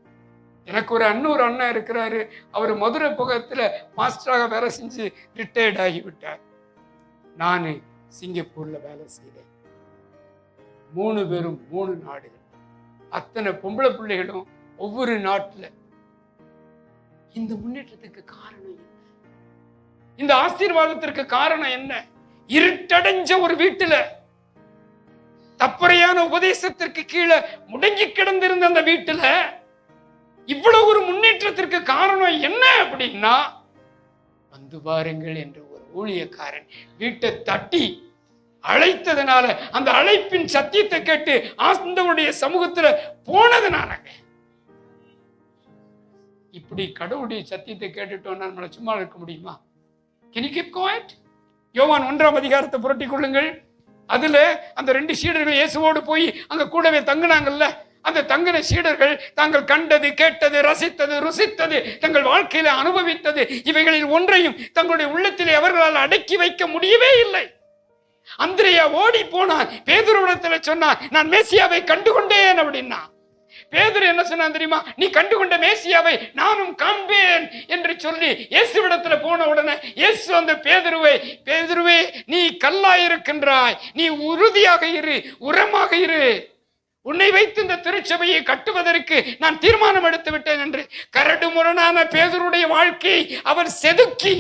எனக்கு ஒரு அண்ணன் இருக்கிறாரு. அவர் மதுரை பக்கத்தில் மாஸ்டராக வேலை செஞ்சு ரிட்டையர்ட் ஆகிவிட்டார். நான் சிங்கப்பூர்ல வேலை செய்தேன். 3 பேரும் 3 நாடுகள், அத்தனை பொம்பளை பிள்ளைகளும் ஒவ்வொரு நாட்டுல. இந்த முன்னேற்றத்துக்கு காரணம் என்ன? இந்த ஆசீர்வாதத்திற்கு காரணம் என்ன? இருட்டடைஞ்ச ஒரு வீட்டுல, தப்பறையான உபதேசத்திற்கு கீழே முடங்கி கிடந்திருந்த அந்த வீட்டுல இவ்வளவு ஒரு முன்னேற்றத்திற்கு காரணம் என்ன அப்படின்னா, வந்து பாருங்கள் என்று ஒரு ஊழியக்காரன் வீட்டை தட்டி அழைத்ததுனால, அந்த அழைப்பின் சத்தியத்தை கேட்டு ஆண்டவருடைய சமூகத்துல போனதுனாலங்க. இப்படி கடவுளுடைய சத்தியத்தை கேட்டுட்டோம் நம்மள சும்மா இருக்க முடியுமா? Can you keep quiet? யோவான் 1ஆம் அதிகாரத்தை புரட்டி கொள்ளுங்கள். அதுல அந்த 2 சீடர்கள் இயேசுவோடு போய் அங்க கூடவே தங்கினாங்கல்ல. அந்த தங்கின சீடர்கள் தாங்கள் கண்டது, கேட்டது, ரசித்தது, ருசித்தது, தங்கள் வாழ்க்கையில அனுபவித்தது, இவைகளில் ஒன்றையும் தங்களுடைய உள்ளத்திலே அவர்களால் அடக்கி வைக்க முடியவே இல்லை. அந்திரேயா ஓடி போனான், பேதுருவிடத்துல சொன்னான், நான் மேசியாவை கண்டுகொண்டேன் அப்படின்னா. பேதுரு என்ன சொன்னான் தெரியுமா? நீ கண்டுகொண்ட மேசியாவை நானும் காண்பேன் என்று சொல்லி இயேசுவிடத்துல போன உடனே இயேசு அந்த பேதுருவே நீ கல்லாயிருக்கின்றாய், நீ உறுதியாக இரு, உரமாக இரு, உன்னை வைத்து இந்த திருச்சபையை கட்டுவதற்கு நான் தீர்மானம் எடுத்து விட்டேன் என்று கரடு முரணான பேதுருடைய வாழ்க்கையை அவர் செதுக்கி,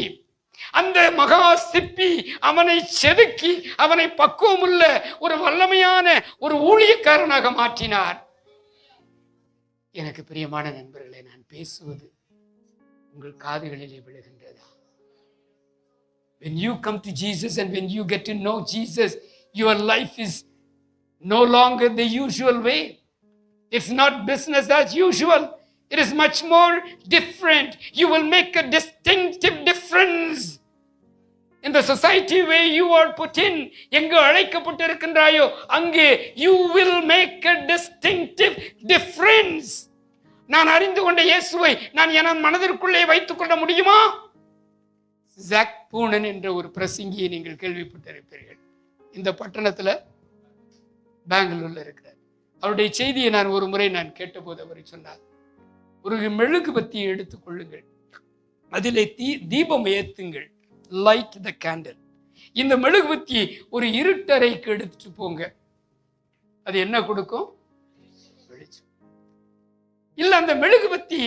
அந்த மகா சிற்பி அவனை செதுக்கி அவனை பக்குவமுள்ள ஒரு வல்லமையான ஒரு ஊழியக்காரனாக மாற்றினார். எனக்கு பிரியமான நண்பர்களே, நான் பேசுவது உங்கள் காதுகளிலே விழுகின்றதா? When you come to Jesus and when you get to know Jesus, your life is no longer the usual way. It's not business as usual. It is much more different. You will make a distinctive difference in the society where you are put in. எங்கு அழைக்கப்பட்டிருக்கின்றாயோ அங்கே you will make a distinctive difference. நான் அறிந்து கொண்ட இயேசுவை நான் என் மனதிற்குள்ளே வைத்துக் கொள்ள முடியுமா? ஜாக் பூனன் என்ற ஒரு பிரசங்கியை நீங்கள் கேள்விப்பட்டிருப்பீர்கள். இந்த பட்டணத்துல பெங்களூர்ல இருக்கிறார். அவருடைய செய்தியை நான் ஒரு முறை கேட்டபோது அவர் சொன்னார், ஒரு மெழுகுபத்தியை எடுத்துக் கொள்ளுங்கள், அதிலே தீபம் ஏத்துங்கள், லைட் த கேண்டில். இந்த மெழுகுபத்தியை ஒரு இருட்டறைக்கு எடுத்துட்டு போங்க, அது என்ன கொடுக்கும்? வெளிச்சம். இல்ல அந்த மெழுகுபத்தி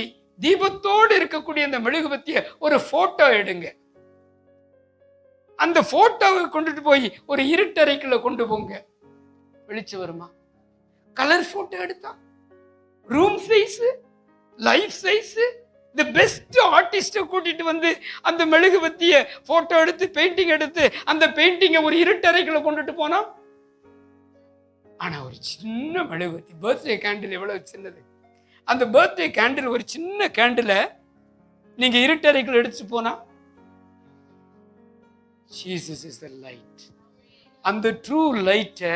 தீபத்தோடு இருக்கக்கூடிய அந்த மெழுகுபத்திய ஒரு போட்டோ எடுங்க, அந்த போட்டோவை கொண்டுட்டு போய் ஒரு இருட்டறைக்குள்ள கொண்டு போங்க, வெளிச்சம் வருமா? கலர் போட்டோ எடுத்தா, room size, life size, the best artist கூட்டிட்டு வந்து அந்த மெழுகுபத்திய போட்டோ எடுத்து பெயிண்டிங் எடுத்து அந்த பெயிண்டிங்கை ஒரு இருட்டறைக்குள்ள கொண்டுட்டு போனா. ஆனா ஒரு சின்ன மெழுகுபத்தி, பர்த்டே கேண்டில் எவ்வளவு சின்னது, அந்த பர்த்டே கேண்டில், ஒரு சின்ன கேண்டில நீங்க இருட்டறைக்குள்ள எடுத்துட்டு போனா, Jesus is the light. அந்த ட்ரூ லைட்டை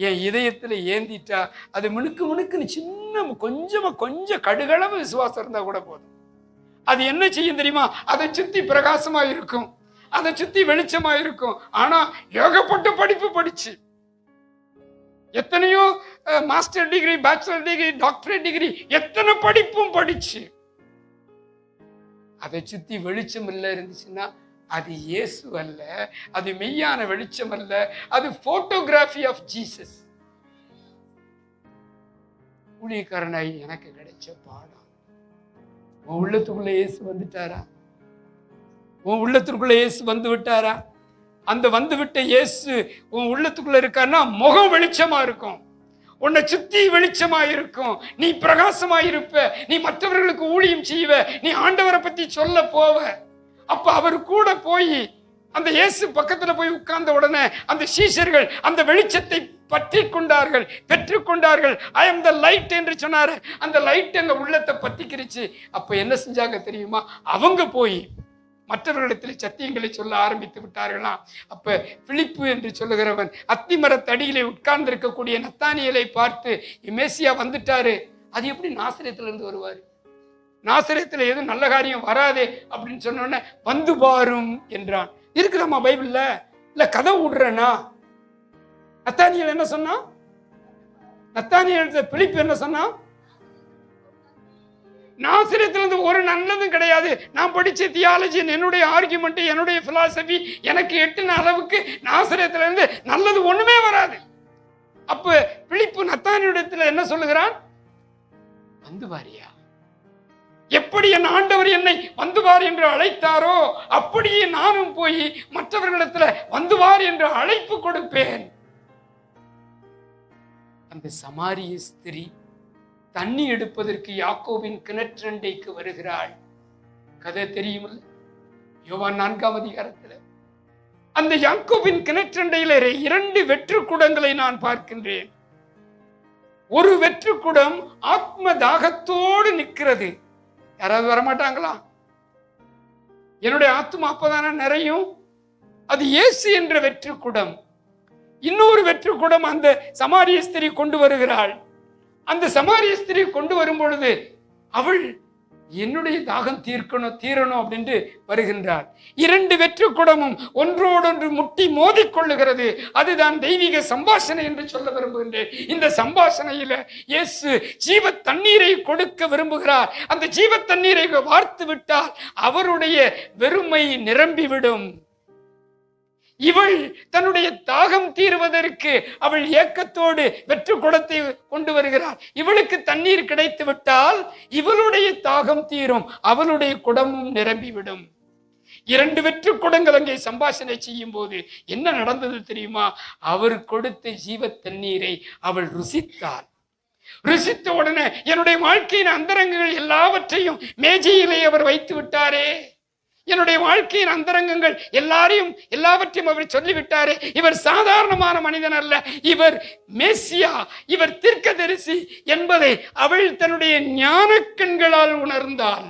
என் இதயத்துல ஏந்திட்டா அது மினுக்கு மினுக்குன்னு சின்ன கொஞ்சம் கடுகளவு விசுவாசம் இருந்தா கூட போதும். அது என்ன செய்யும் தெரியுமா? அதை சுத்தி பிரகாசமா இருக்கும், அதை சுத்தி வெளிச்சமா இருக்கும். ஆனா ஏகப்பட்ட படிப்பு படிச்சு, எத்தனையோ master degree, bachelor degree, doctorate degree, எத்தனை படிப்பும் படிச்சு அதை சுத்தி வெளிச்சம் இல்லை இருந்துச்சுன்னா அது இயேசு அல்ல, அது மெய்யான வெளிச்சம் அல்ல, அது போட்டோகிராஃபி ஆஃப் ஜீசஸ். ஊழியக்காரனாய் எனக்கு கிடைச்ச பாடம், உன் உள்ளத்துக்குள்ள இயேசு வந்துட்டாரா? உன் உள்ளத்துக்குள்ள இயேசு வந்து விட்டாரா? அந்த வந்து விட்ட இயேசு உன் உள்ளத்துக்குள்ள இருக்கான்னா முகம் வெளிச்சமா இருக்கும், உன்னை சுத்தி வெளிச்சமா இருக்கும், நீ பிரகாசமா இருப்ப, நீ மற்றவர்களுக்கு ஊழியம் செய்வ, நீ ஆண்டவரை பத்தி சொல்ல போவ. அப்ப அவர் கூட போய் அந்த இயேசு பக்கத்துல போய் உட்கார்ந்த உடனே அந்த சீஷர்கள் அந்த வெளிச்சத்தை பற்றி கொண்டார்கள், பெற்றுக்கொண்டார்கள். ஐ அம் த லைட் என்று சொன்னாரு. அந்த லைட் எங்க உள்ளத்தை பத்திக்கிருச்சு. அப்ப என்ன செஞ்சாங்க தெரியுமா? அவங்க போய் மற்றவர்களிடத்தில் சத்தியங்களை சொல்ல ஆரம்பித்து விட்டார்களாம். அப்ப பிலிப்பு என்று சொல்லுகிறவன் அத்திமரத்தடியிலே உட்கார்ந்து இருக்கக்கூடிய நத்தானியலை பார்த்து, மேசியா வந்துட்டாரு, அது எப்படி நாசரேத்துல இருந்து வருவாரு? நாசரேத்துல எதுவும் நல்ல காரியம் வராதே அப்படின்னு சொன்ன உடனே வந்து பாரும் என்றான். இருக்குதாம்மா பைபிள்ல? இல்ல கதை விடுறேனா? நத்தானியல் என்ன சொன்னா? நத்தானியல் பிலிப்பு என்ன சொன்னா? நாசரேத்திலிருந்து ஒரு நல்லதும் கிடையாது. நான் படிச்ச தியாலஜி, என்னுடைய ஆர்குமெண்ட், என்னுடைய பிலாசபி எனக்கு எட்டின அளவுக்கு நாசரேத்திலிருந்து நல்லது ஒண்ணுமே வராது. அப்ப பிலிப்பு நத்தானியிடத்துல என்ன சொல்லுகிறான்? வந்து பாரியா, எப்படி என் ஆண்டவர் என்னை வந்து வார் என்று அழைத்தாரோ அப்படியே நானும் போய் மற்றவர்களிடத்துல வந்து வார் என்று அழைப்பு கொடுப்பேன். அந்த சமாரிய ஸ்திரீ தண்ணி எடுப்பதற்கு யாக்கோபின் கிணற்றண்டைக்கு வருகிறாள். கதை தெரியுமில்ல? யோவான் 4ஆம் அதிகாரத்தில் அந்த யாக்கோபின் கிணற்றண்டையில 2 வெற்று குடங்களை நான் பார்க்கின்றேன். ஒரு வெற்று குடம் ஆத்ம தாகத்தோடு நிற்கிறது. யாராவது வரமாட்டாங்களா? என்னுடைய ஆத்மா அப்பதான நிறையும். அது இயேசு என்ற வெற்று குடம். இன்னொரு வெற்று குடம் அந்த சமாரிய ஸ்திரீ கொண்டு வருகிறாள். அந்த சமாரிய ஸ்திரீ கொண்டு வரும் பொழுது அவள் என்னுடைய தாகம் தீரணும் அப்படின்ட்டு வருகின்றார். 2 வெற்று குடமும் ஒன்றோடொன்று முட்டி மோதிக்கொள்ளுகிறது. அதுதான் தெய்வீக சம்பாஷணை என்று சொல்ல விரும்புகின்றேன். இந்த சம்பாஷணையில இயேசு ஜீவ தண்ணீரை கொடுக்க விரும்புகிறார். அந்த ஜீவ தண்ணீரை வார்த்து விட்டால் அவருடைய வெறுமை நிரம்பிவிடும். இவள் தன்னுடைய தாகம் தீர்வதற்கு அவள் ஏக்கத்தோடு வெற்று குடத்தை கொண்டு வருகிறார். இவளுக்கு தண்ணீர் கிடைத்து விட்டால் இவளுடைய தாகம் தீரும், அவளுடைய குடமும் நிரம்பிவிடும். 2 வெற்று குடங்கள் அங்கே சம்பாஷணை செய்யும் போது என்ன நடந்தது தெரியுமா? அவர் கொடுத்த ஜீவ தண்ணீரை அவள் ருசித்தாள். ருசித்த உடனே என்னுடைய வாழ்க்கையின் அந்தரங்கங்கள் எல்லாவற்றையும் மேஜையிலே அவர் வைத்து விட்டாரே. என்னுடைய வாழ்க்கையின் அந்தரங்கங்கள் எல்லாவற்றையும் அவர் சொல்லிவிட்டாரே. இவர் சாதாரணமான மனிதன் அல்ல, இவர் மேசியா, இவர் தீர்க்கதரிசி என்பதை அவள் தன்னுடைய ஞான கண்களால் உணர்ந்தாள்.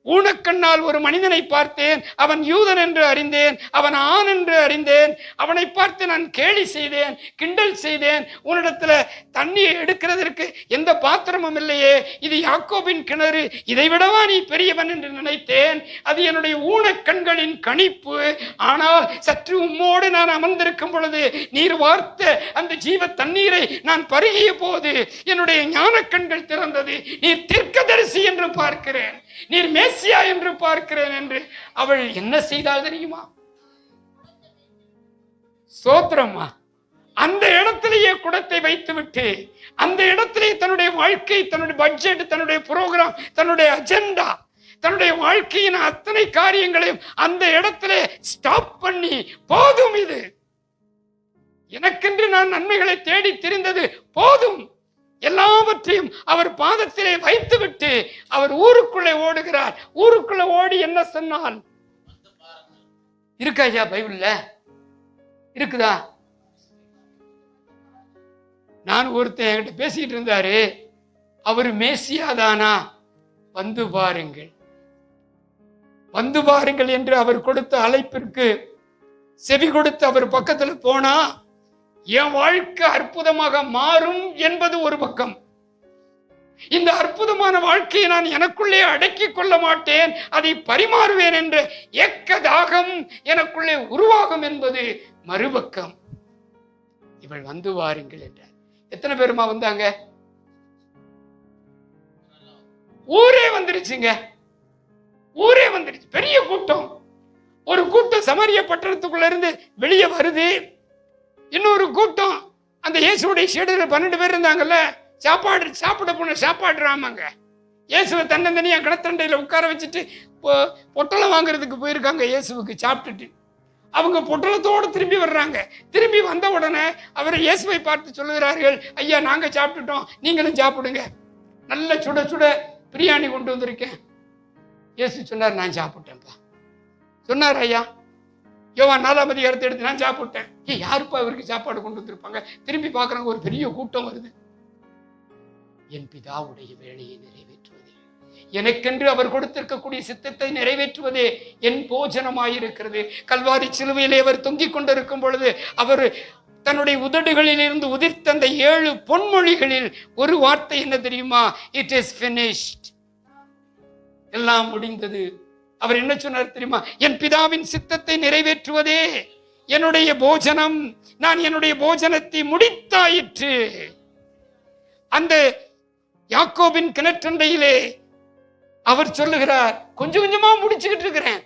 ஊனக்கண்ணால் ஒரு மனிதனை பார்த்தேன், அவன் யூதன் என்று அறிந்தேன், அவன் ஆண் என்று அறிந்தேன். அவனை பார்த்து நான் கேலி செய்தேன், கிண்டல் செய்தேன். உன்னிடத்துல தண்ணியை எடுக்கிறதற்கு எந்த பாத்திரமும் இல்லையே, இது யாக்கோபின் கிணறு, இதை விடவா நீ பெரியவன் என்று நினைத்தேன். அது என்னுடைய ஊனக்கண்களின் கணிப்பு. ஆனால் சற்று உம்மோடு நான் அமர்ந்திருக்கும் பொழுது நீர் வார்த்த அந்த ஜீவ தண்ணீரை நான் பருகிய போது என்னுடைய ஞான கண்கள் திறந்தது. நீர் தீர்க்கதரிசி என்று பார்க்கிறேன், நீர் மேசியா என்று பார்க்கிறேன் என்று அவள் என்ன செய்தால் தெரியுமா? சோத்திரமா, அந்த இடத்திலேயே குடத்தை வைத்துவிட்டு அந்த இடத்திலே தன்னுடைய வாழ்க்கை, தன்னுடைய பட்ஜெட், தன்னுடைய புரோகிராம், தன்னுடைய அஜெண்டா, தன்னுடைய வாழ்க்கையின் அத்தனை காரியங்களையும் அந்த இடத்திலே ஸ்டாப் பண்ணி, போதும், இது எனக்கென்று நான் நன்மைகளை தேடி திரிந்தது போதும், எல்லாவற்றையும் அவர் பாதத்திலே வைத்துவிட்டு அவர் ஊருக்குள்ளே ஓடுகிறார். ஊருக்குள்ள ஓடி என்ன சொன்னால்? இருக்கா ஐயா பைபிள்ல? இருக்குதா? நான் ஒருத்தன் என்கிட்ட பேசிட்டு இருந்தாரு, அவரு மேசியாதானா, வந்து பாருங்கள், வந்து பாருங்கள் என்று அவர் கொடுத்த அழைப்பிற்கு செவி கொடுத்து அவர் பக்கத்துல போனா என் வாழ்க்கை அற்புதமாக மாறும் என்பது ஒரு பக்கம். இந்த அற்புதமான வாழ்க்கையை நான் எனக்குள்ளே அடக்கிக் கொள்ள மாட்டேன், அதை பரிமாறுவேன் என்ற ஏக்கதாகம் எனக்குள்ளே உருவாகும் என்பது மறுபக்கம். இவள் வந்து வாருங்கள் என்றார். எத்தனை பேருமா வந்தாங்க? ஊரே வந்துருச்சுங்க, ஊரே வந்துருச்சு, பெரிய கூட்டம். ஒரு கூட்டம் சமாரிய பட்டணத்துக்குள்ள இருந்து வெளியே வருது. இன்னொரு கூட்டம், அந்த இயேசுடைய சீடர்கள் 12 பேர் இருந்தாங்கல்ல, சாப்பிட போன சாப்பாடுறாமாங்க. இயேசுவை தன்னந்தனியா கிணத்தண்டையில உட்கார வச்சுட்டு பொட்டலம் வாங்குறதுக்கு போயிருக்காங்க. இயேசுவுக்கு சாப்பிட்டுட்டு அவங்க பொட்டலத்தோடு திரும்பி வர்றாங்க. திரும்பி வந்த உடனே அவரை இயேசுவை பார்த்து சொல்லுகிறார்கள், ஐயா நாங்க சாப்பிட்டுட்டோம், நீங்களும் சாப்பிடுங்க, நல்ல சுட சுட பிரியாணி கொண்டு வந்திருக்கேன். இயேசு சொன்னார், நான் சாப்பிட்டேன்ப்பா. சொன்னார் ஐயா, யோவான் 4ஆம் அதிகாரத்தை எடுத்து நான் சாப்பிட்டேன். யாருப்பா இவருக்கு சாப்பாடு கொண்டு வந்திருப்பாங்க? திரும்பி பார்க்கறாங்க, ஒரு பெரிய கூட்டம் வருது. என் பிதாவுடைய வேலையை நிறைவேற்றுவது எனக்கென்று அவர் கொடுத்திருக்கக்கூடிய சித்தத்தை நிறைவேற்றுவதே என் போஜனமாயிருக்கிறது. கல்வாரி சிலுவையிலே அவர் தொங்கிக் கொண்டிருக்கும் பொழுது அவர் தன்னுடைய உதடுகளில் இருந்து உதிர்த்த அந்த 7 பொன்மொழிகளில் ஒரு வார்த்தை என்ன தெரியுமா? It is finished. எல்லாம் முடிந்தது. அவர் என்ன சொன்னார் தெரியுமா? என் பிதாவின் சித்தத்தை நிறைவேற்றுவதே என்னுடைய போஜனம், நான் என்னுடைய போஜனத்தை முடித்தாயிற்று. அந்த யாக்கோபின் கிணற்றண்டையிலே அவர் சொல்லுகிறார், கொஞ்சம் கொஞ்சமா முடிச்சுக்கிட்டு இருக்கிறேன்.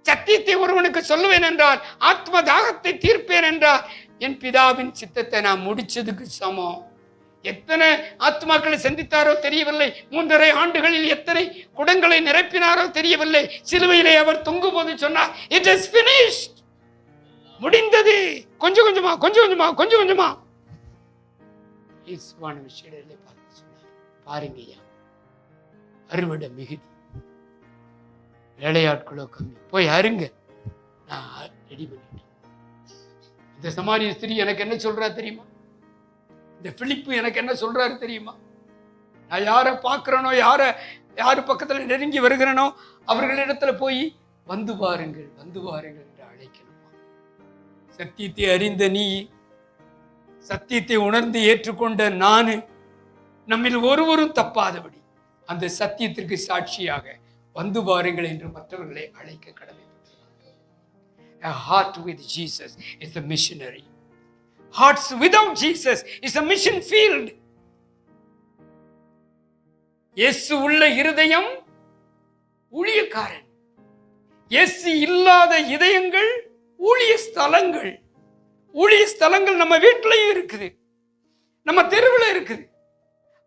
சத்தியத்தை ஒருவனுக்கு சொல்லுவேன் என்றால், ஆத்ம தாகத்தை தீர்ப்பேன் என்றால், என் பிதாவின் சித்தத்தை நான் முடிச்சதுக்கு சமம். எத்தனை ஆத்மாக்களை சந்தித்தாரோ தெரியவில்லை. 3.5 ஆண்டுகளில் எத்தனை குடங்களை நிரப்பினாரோ தெரியவில்லை. சிலுவையிலே அவர் தொங்கும் போது சொன்னார், இட் இஸ் finished. முடிந்தது. கொஞ்சம் கொஞ்சமா கொஞ்சம் கொஞ்சமா கொஞ்சம் கொஞ்சமா இயேசுவான விஷயங்களை பார்த்து சொன்னார், பாருங்கய்யா, அறுவடை மிகுதி, வேலையாட்களோ கம்மி, போய் அருங்க, நான் ரெடி பண்ணிட்டேன். இந்த சமாரிய ஸ்திரீ எனக்கு என்ன சொல்றா தெரியுமா? இந்த பிலிப்பு எனக்கு என்ன சொல்றாரு தெரியுமா? நான் யாரை பார்க்கிறேனோ, யாரு பக்கத்துல நெருங்கி வருகிறேனோ அவர்களிடத்துல போய் வந்து பாருங்கள் வந்து பாருங்கள் என்று அழைக்கணுமா? சத்தியத்தை அறிந்த நீ, சத்தியத்தை உணர்ந்து ஏற்றுக்கொண்ட நானு, நம்மில் ஒருவரும் தப்பாதபடி அந்த சத்தியத்திற்கு சாட்சியாக வந்து பாருங்கள் என்று மற்றவர்களை அழைக்க கடமைப்பட்டிருக்கிறார். A heart with Jesus is a missionary. Hearts without Jesus is a mission field. இயேசு உள்ள இருதயம் ஊழியக்காரன். இயேசு இல்லாத இதயங்கள் ஊழிய ஸ்தலங்கள். ஊழிய ஸ்தலங்கள் நம்ம வீட்டிலையும் இருக்குது, நம்ம தெருவில் இருக்குது.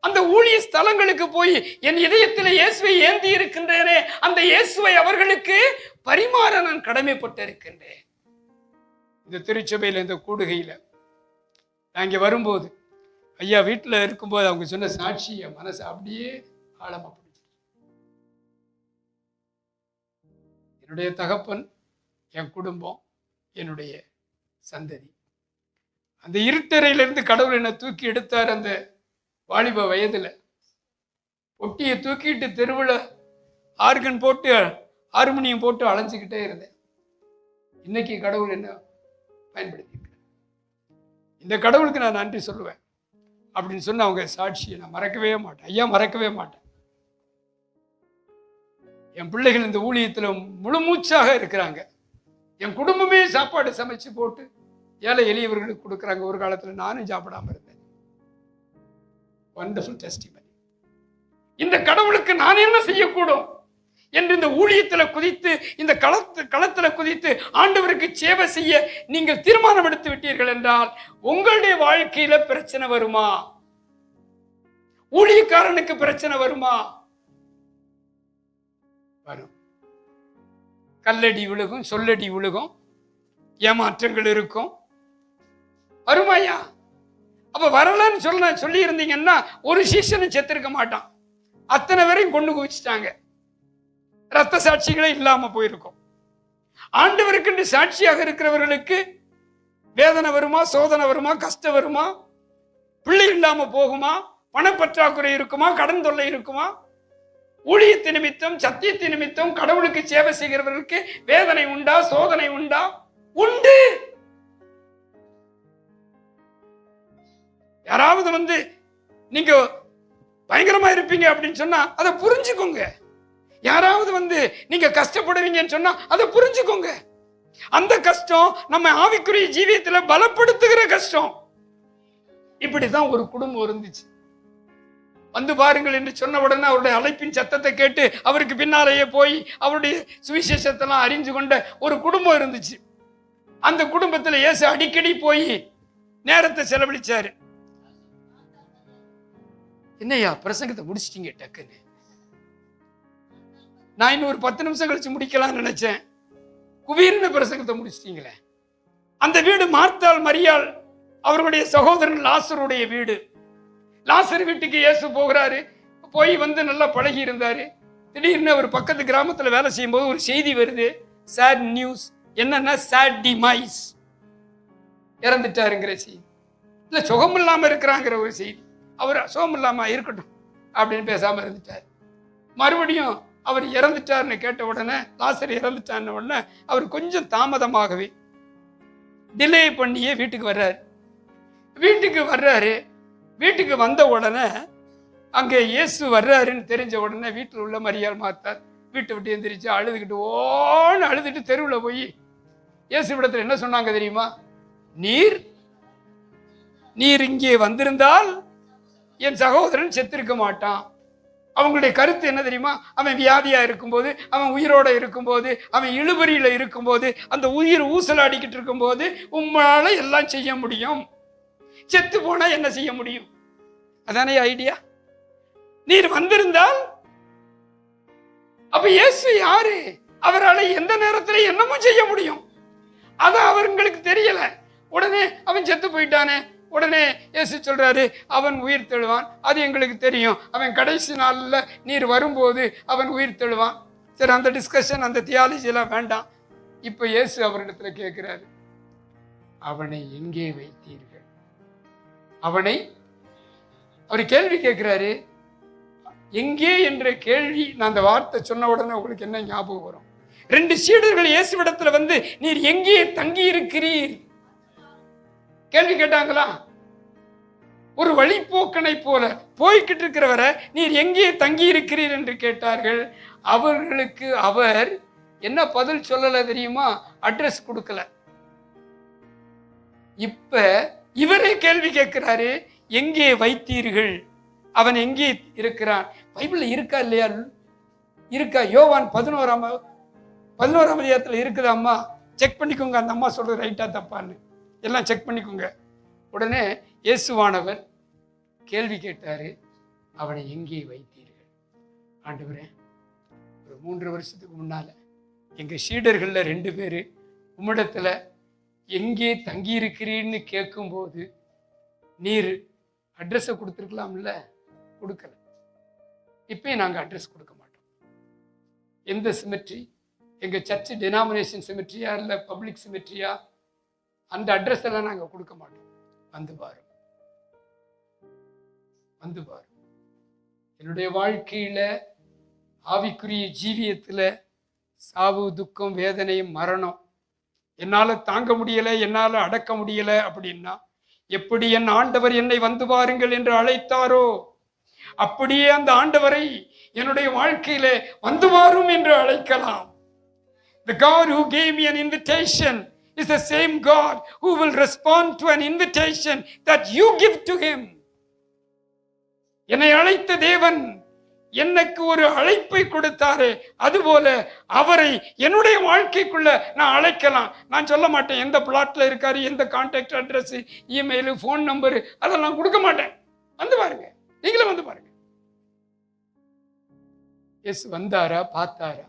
அந்த ஊழிய ஸ்தலங்களுக்கு போய் என் இதயத்தில் இயேசுவை ஏந்தி இருக்கின்றேனே, அந்த இயேசுவை அவர்களுக்கு பரிமாற நான் கடமைப்பட்டு இருக்கின்றேன். இந்த திருச்சபையில், இந்த கூடுகையில் நான் இங்கே வரும்போது, ஐயா வீட்டில் இருக்கும்போது அவங்க சொன்ன சாட்சி என் மனசை அப்படியே ஆழமா பிடிச்சி. என்னுடைய தகப்பன், என் குடும்பம், என்னுடைய சந்ததி, அந்த இருட்டறையிலிருந்து கடவுள் என்னை தூக்கி எடுத்தார். அந்த வாலிப வயதுல ஒட்டியை தூக்கிட்டு தெருவில் ஆர்கன் போட்டு ஹார்மோனியம் போட்டு அலைஞ்சிக்கிட்டே இருந்தேன். இன்னைக்கு கடவுள் என்ன பயன்படுத்தி, இந்த கடவுளுக்கு நான் நன்றி சொல்லுவேன் அப்படின்னு சொன்ன அவங்க சாட்சியை நான் மறக்கவே மாட்டேன். ஐயா மறக்கவே மாட்டேன். என் பிள்ளைகள் இந்த ஊழியத்தில் முழு மூச்சாக இருக்கிறாங்க. என் குடும்பமே சாப்பாடு சமைச்சு போட்டு ஏழை எளியவர்களுக்கு கொடுக்குறாங்க. ஒரு காலத்தில் நானும் சாப்பிடாம இருந்தேன். Wonderful testimony. இந்த கடவுளுக்கு நான் என்ன செய்யக்கூடும் என்று இந்த ஊழியத்தில் குதித்து, இந்த களத்தில் குதித்து ஆண்டவருக்கு சேவை செய்ய நீங்கள் தீர்மானம் எடுத்து விட்டீர்கள் என்றால் உங்களுடைய வாழ்க்கையில பிரச்சனை வருமா? ஊழியக்காரனுக்கு பிரச்சனை வருமா? வரும். கல்லடி விழுகும், சொல்லடி விழுகும், ஏமாற்றங்கள் இருக்கும். வருமாயா? அப்ப வரலன்னு சொல்லி இருந்தீங்கன்னா ஒரு சீசனும் செத்திருக்க மாட்டான். அத்தனை பேரையும் கொண்டு குவிச்சிட்டாங்க. ரத்த சாட்சிகளே இல்லாம போயிருக்கும். ஆண்டவருக்கு சாட்சியாக இருக்கிறவர்களுக்கு வேதனை வருமா, சோதனை வருமா, கஷ்டம் வருமா, பிள்ளை இல்லாம போகுமா, பணப்பற்றாக்குறை இருக்குமா, கடன் தொல்லை இருக்குமா? ஊழியத்து நிமித்தம், சத்தியத்து நிமித்தம் கடவுளுக்கு சேவை செய்கிறவர்களுக்கு வேதனை உண்டா, சோதனை உண்டா? உண்டு. யாராவது நீங்க பயங்கரமா இருப்பீங்க அப்படின்னு சொன்னா அதை புரிஞ்சுக்கோங்க. யாராவது நீங்க கஷ்டப்படுவீங்கன்னு சொன்னா அதை புரிஞ்சுக்கோங்க. அந்த கஷ்டம் நம்ம ஆவிக்குரிய ஜீவியத்துல பலப்படுத்துகிற கஷ்டம். இப்படிதான் ஒரு குடும்பம் இருந்துச்சு. வந்து பாருங்கள் என்று சொன்ன உடனே அவருடைய அழைப்பின் சத்தத்தை கேட்டு அவருக்கு பின்னாலேயே போய் அவருடைய சுவிசேஷத்தெல்லாம் அறிஞ்சு கொண்ட ஒரு குடும்பம் இருந்துச்சு. அந்த குடும்பத்துல இயேசு அடிக்கடி போய் நேரத்தை செலவழிச்சாரு. என்னையா பிரசங்கத்தை முடிச்சிட்டீங்க டக்குன்னு? நான் இன்னும் ஒரு 10 நிமிஷம் கழிச்சு முடிக்கலாம்னு நினைச்சேன். குபீர்னு பிரசங்கத்தை முடிச்சிட்டீங்களே. அந்த வீடு மார்த்தாள் மரியாள் அவர்களுடைய சகோதரன் லாசருடைய வீடு. லாசர் வீட்டுக்கு இயேசு போகிறாரு. போய் நல்லா பழகி இருந்தாரு. திடீர்னு ஒரு பக்கத்து கிராமத்துல வேலை செய்யும் போது ஒரு செய்தி வருது. Sad news. என்னன்னா சேட் டிமைஸ், இறந்துட்டாருங்கிற செய்தி. இல்ல சுகம் இல்லாம இருக்கிறாங்கிற ஒரு செய்தி. அவர் சுகம் இல்லாம இருக்கட்டும் அப்படின்னு பேசாம இருந்துட்டார். மறுபடியும் அவர் இறந்துட்டார்னு கேட்ட உடனே, லாசர் இறந்துட்டார்னு உடனே அவர் கொஞ்சம் தாமதமாகவே டிலே பண்ணியே வீட்டுக்கு வர்றாரு. வீட்டுக்கு வந்த உடனே அங்கே இயேசு வர்றாருன்னு தெரிஞ்ச உடனே வீட்டில் உள்ள மரியாள் மாத்தார் வீட்டை விட்டு எந்திரிச்சு அழுதுட்டு தெருவில் போய் இயேசு இடத்துல என்ன சொன்னாங்க தெரியுமா? நீர் இங்கே வந்திருந்தால் என் சகோதரன் செத்திருக்க மாட்டான். அவங்களுடைய கருத்து என்ன தெரியுமா? அவன் வியாதியா இருக்கும்போது, அவன் உயிரோட இருக்கும்போது, அவன் இழுபறியில இருக்கும்போது, அந்த உயிர் ஊசலாடிக்கிட்டு இருக்கும்போது உம்மால எல்லாம் செய்ய முடியும், செத்து போனா என்ன செய்ய முடியும்? அதானே ஐடியா. நீர் வந்திருந்தால் அப்ப இயேசு யாரு? அவரால் எந்த நேரத்துல என்னமும் செய்ய முடியும். அது அவங்களுக்கு தெரியல. உடனே அவன் செத்து போயிட்டானே, உடனே இயேசு சொல்றாரு அவன் உயிர் தெழுவான், அது எங்களுக்கு தெரியும். அவன் கடைசி நாள்ல நீர் வரும்போது அவன் உயிர் தெழுவான். சரி, அந்த டிஸ்கஷன், அந்த தியாலஜி எல்லாம் வேண்டாம். இப்ப இயேசு அவரிடத்துல கேட்கிறாரு, அவனை எங்கே வைத்தீர்கள்? அவர் கேள்வி கேட்கிறாரு. எங்கே என்ற கேள்வி, நான் அந்த வார்த்தை சொன்ன உடனே உங்களுக்கு என்ன ஞாபகம் வரும்? 2 சீடர்கள் இயேசுவிடத்துல வந்து நீர் எங்கே தங்கி இருக்கிறீர் கேள்வி கேட்டாங்களா? ஒரு வழிப்போக்கனை போல போய்கிட்டு இருக்கிறவரை நீர் எங்கே தங்கி இருக்கிறீர் என்று கேட்டார்கள். அவர்களுக்கு அவர் என்ன பதில் சொல்லல தெரியுமா? அட்ரஸ் கொடுக்கல. இப்ப இவரே கேள்வி கேட்கிறாரு, எங்கே வைத்தீர்கள்? அவன் எங்கே இருக்கிறான்? பைபிள்ல இருக்கா இல்லையா? இருக்கா? யோவான் 11ஆம் அதிகாரத்துல இருக்குதா? அம்மா செக் பண்ணிக்கோங்க, அந்த அம்மா சொல்றது ரைட்டா தப்பான்னு எல்லாம் செக் பண்ணிக்கோங்க. உடனே இயேசுவானவர் கேள்வி கேட்டாரு, அவனை எங்கே வைத்தீர்கள்? ஆண்டவரே, ஒரு 3 வருஷத்துக்கு முன்னால எங்க சீடர்கள்ல 2 பேரு உம்மிடத்துல எங்கே தங்கி இருக்கிறீன்னு கேட்கும்போது நீர் அட்ரஸை கொடுத்துருக்கலாம்ல, கொடுக்கல. இப்பயும் நாங்க அட்ரஸ் கொடுக்க மாட்டோம். எந்த சிமெட்ரி, எங்க சர்ச் டெனாமினேஷன் சிமெட்ரியா இல்ல பப்ளிக் சிமெட்ரியா, அந்த அட்ரஸ் எல்லாம் நாங்க கொடுக்க மாட்டோம். வந்து பாரு. என்னுடைய வாழ்க்கையில ஆவிக்குரிய ஜீவியத்துல சாவு, துக்கம், வேதனை, மரணம் என்னால தாங்க முடியல, என்னால அடக்க முடியல அப்படின்னா, எப்படி என் ஆண்டவர் என்னை வந்து பாருங்கள் என்று அழைத்தாரோ அப்படியே அந்த ஆண்டவரை என்னுடைய வாழ்க்கையில வந்து வாரும் என்று அழைக்கலாம். The God who gave me an invitation is the same God who will respond to an invitation that you give to him. என்னை அழைத்த தேவன் எனக்கு ஒரு அழைப்பை கொடுத்தாரே, அதுபோல அவரை என்னுடைய வாழ்க்கைக்குள்ள நான் அழைக்கலாம். நான் சொல்ல மாட்டேன் எந்த பிளாட்ல இருக்காரு, எந்த contact address, email, phone number அதெல்லாம் கொடுக்க மாட்டேன். வந்து பாருங்க, நீங்களும் வந்து பாருங்க. இயேசு வந்தாரா, பார்த்தாரா?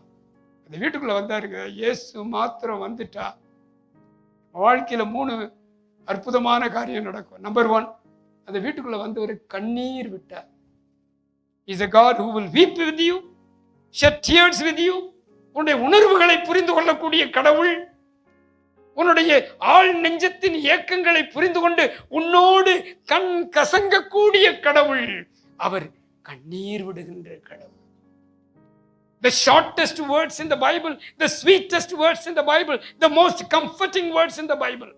அந்த வீட்டுக்குள்ள வந்தாருங்க. இயேசு மாத்திரம் வந்துட்டா வாழ்க்கையில 3 அற்புதமான காரியம் நடக்கும். நம்பர் 1, அந்த வீட்டுக்குள்ள வந்து ஒரு கண்ணீர் விட்டார். Is a God who will weep with you, shed tears with you. உன்னுடைய உணர்வுகளை புரிந்து கொள்ளக்கூடிய கடவுள், உன்னுடைய ஆள் நெஞ்சத்தின் ஏக்கங்களை புரிந்து கொண்டு உன்னோடு கண் கசங்கக்கூடிய கடவுள். அவர் கண்ணீர் விடுகின்ற கடவுள். The shortest words in the Bible, the sweetest words in the Bible, the most comforting words in the Bible.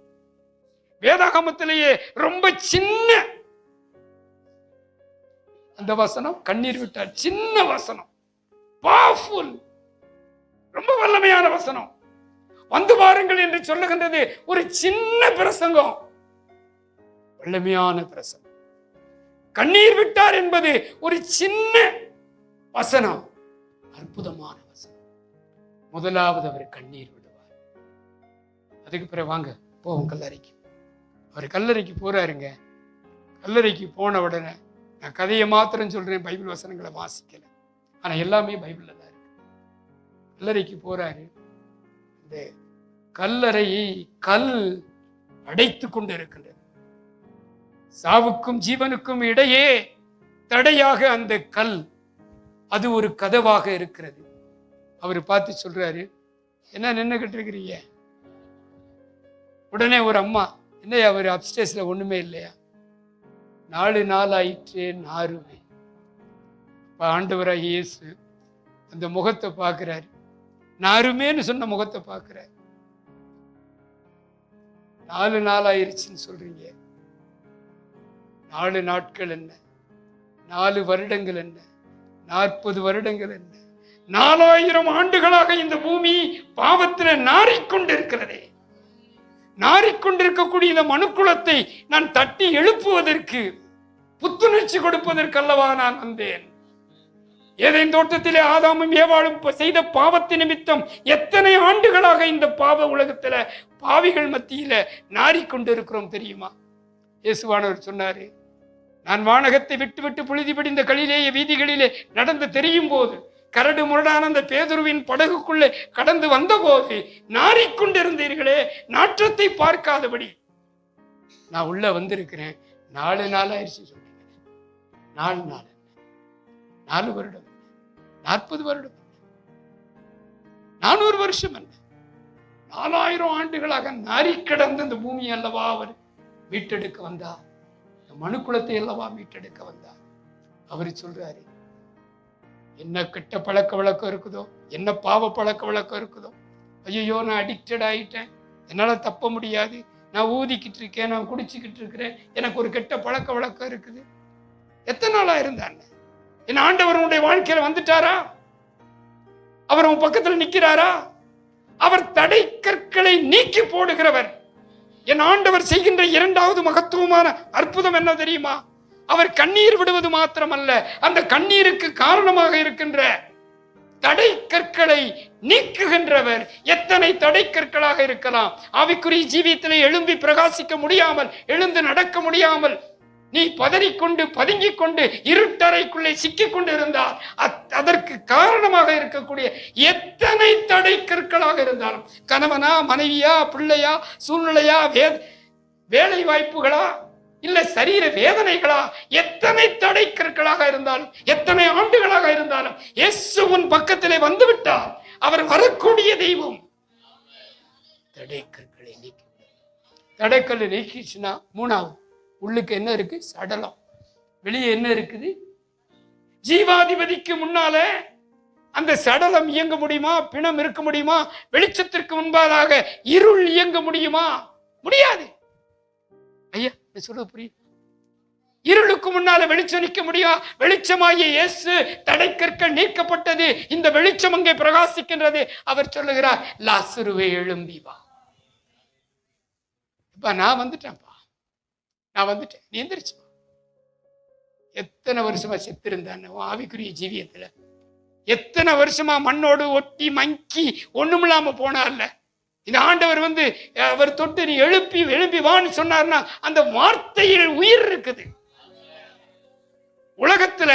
வேதாகமத்திலேயே ரொம்ப சின்ன அந்த வசனம், கண்ணீர் விட்டார். சின்ன வசனம், பவர்ஃபுல், ரொம்ப வல்லமையான வசனம். வந்து பாருங்கள் என்று சொல்லுகின்றது ஒரு சின்ன பிரசங்கம், வல்லமையான பிரசங்கம். கண்ணீர் விட்டார் என்பது ஒரு சின்ன வசனம், அற்புதமான வசனம். முதலாவது அவர் கண்ணீர் விடுவார். அதுக்கு பிறகு வாங்க போவோம் கல்லறைக்கு. அவர் கல்லறைக்கு போறாருங்க. கல்லறைக்கு போன உடனே, நான் கதையை மாத்திரம் சொல்றேன், பைபிள் வசனங்களை வாசிக்கல, ஆனா எல்லாமே பைபிள்ல தான் இருக்கு. கல்லறைக்கு போறாரு. இந்த கல்லறையை கல் அடைத்து கொண்டு இருக்கின்றது. சாவுக்கும் ஜீவனுக்கும் இடையே தடையாக அந்த கல், அது ஒரு கதவாக இருக்கிறது. அவர் பார்த்து சொல்றாரு, என்ன நின்னுகிட்டு இருக்கிறீங்க? உடனே ஒரு அம்மா, என்ன அவர் அப்ஸ்டேஸ்ல ஒண்ணுமே இல்லையா? 4 நாள் ஆயிற்று நாறுவே. ஆண்டவராகிய இயேசு அந்த முகத்தை பார்க்கிறாரு. நாருமேன்னு சொன்ன முகத்தை பார்க்கிறாரு. 4 நாள் ஆயிருச்சுன்னு சொல்றீங்க. 4 நாட்கள் என்ன, 4 வருடங்கள் என்ன, 40 வருடங்கள் என்ன, 4000 ஆண்டுகளாக இந்த பூமி பாவத்தில் நாறிக்கொண்டிருக்கிறதே. நாறிக்கொண்டிருக்கக்கூடிய இந்த மனுக்குலத்தை நான் தட்டி எழுப்புவதற்கு, புத்துணர்ச்சி கொடுப்பதற்கல்லவா நான் வந்தேன். ஏதேன் தோட்டத்திலே ஆதாமும் ஏவாளும் செய்த பாவத்தின் நிமித்தம் எத்தனை ஆண்டுகளாக இந்த பாவ உலகத்துல பாவிகள் மத்தியில நாறிக்கொண்டிருக்கிறோம் தெரியுமா? இயேசுவானவர் சொன்னாரு, நான் வானகத்தை விட்டு விட்டு புழுதி படிந்த கலிலேய வீதிகளிலே நடந்து தெரியும் போது, கரடு முரடான அந்த பேதுருவின் படகுக்குள்ளே கடந்து வந்த போது நாறிக்கொண்டிருந்தீர்களே, நாற்றத்தை பார்க்காதபடி நான் உள்ள வந்திருக்கிறேன். 4 நாள் ஆயிடுச்சு சொல்றீங்க. 4 நாள் என்ன, 4 வருடம் என்ன, 40 வருடம் என்ன, 400 வருஷம் என்ன, 4000 ஆண்டுகளாக நாரி கிடந்த இந்த பூமி அல்லவா அவர் மீட்டெடுக்க வந்தா, மனுக்குலத்தை அல்லவா மீட்டெடுக்க வந்தா. அவர் சொல்றாரு, என்ன கெட்ட பழக்க வழக்கம் இருக்குதோ, என்ன பாவ பழக்க வழக்கம் இருக்குதோ, ஐயோ நான் அடிக்டட் ஆயிட்டேன், என்னால தப்ப முடியாது, நான் ஊதிக்கிட்டு இருக்கேன், நான் குடிச்சுக்கிட்டு இருக்கிறேன், எனக்கு ஒரு கெட்ட பழக்க வழக்கம் இருக்குது. எத்தனை நாளா இருந்தாங்க? என் ஆண்டவர் உன்னுடைய வாழ்க்கையில வந்துட்டாரா? அவர் உன் பக்கத்துல நிக்கிறாரா? அவர் தடை கற்களை நீக்கி போடுகிறவர். என் ஆண்டவர் செய்கின்ற 2வது மகத்துவமான அற்புதம் என்ன தெரியுமா? அவர் கண்ணீர் விடுவது மாத்திரமல்ல, அந்த கண்ணீருக்கு காரணமாக இருக்கின்ற தடை கற்களை நீக்குகின்றவர். எத்தனை தடை கற்களாக இருக்கலாம். ஆவிக்குரிய ஜீவியத்திலே எழும்பி பிரகாசிக்க முடியாமல், எழுந்து நடக்க முடியாமல், நீ பதறிக்கொண்டு பதுங்கிக் கொண்டு இருட்டறைக்குள்ளே சிக்கிக் கொண்டு இருந்தால் அதற்கு காரணமாக இருக்கக்கூடிய எத்தனை தடை கற்களாக இருந்தாலும், கணவனா, மனைவியா, பிள்ளையா, சூழ்நிலையா, வேலை வாய்ப்புகளா, இல்ல சரீர வேதனைகளா, எத்தனை தடை கற்களாக இருந்தாலும், எத்தனை ஆண்டுகளாக இருந்தாலும், இயேசு உன் பக்கத்திலே வந்து விட்டார். அவர் வரக்கூடிய தெய்வம். தடை கற்களை நீக்கி, தடைக்கல் நீக்கிச்சுன்னா 3வது உள்ளுக்கு என்ன இருக்கு? சடலம். வெளியே என்ன இருக்குது? ஜீவாதிபதிக்கு முன்னால அந்த சடலம் இயங்க முடியுமா? பிணம் இருக்க முடியுமா? வெளிச்சத்திற்கு முன்பாக இருள் இயங்க முடியுமா? முடியாது. ஐயா சொல்றது புரியுது? இருளுக்கு முன்னால வெளிச்சம் நிற்க முடியும்? வெளிச்சமாகிய இயேசு, தடைக்கற்கள் நீக்கப்பட்டது, இந்த வெளிச்சம் அங்கே பிரகாசிக்கின்றது. அவர் சொல்லுகிறார், லாசருவே எழும்பி வா. இப்ப நான் வந்துட்டேன்ப்பா, நான் வந்துட்டேன், நீ எந்திரிச்சு. எத்தனை வருஷமா செத்திருந்தான் ஆவிக்குரிய ஜீவியத்துல, எத்தனை வருஷமா மண்ணோடு ஒட்டி மங்கி ஒண்ணுமில்லாம போனார்ல. இந்த ஆண்டவர் வந்து அவர் தொட்டு நீ எழுப்பி எழுப்பி வான்னு சொன்னார்னா அந்த வார்த்தையில் உயிர் இருக்குது. உலகத்துல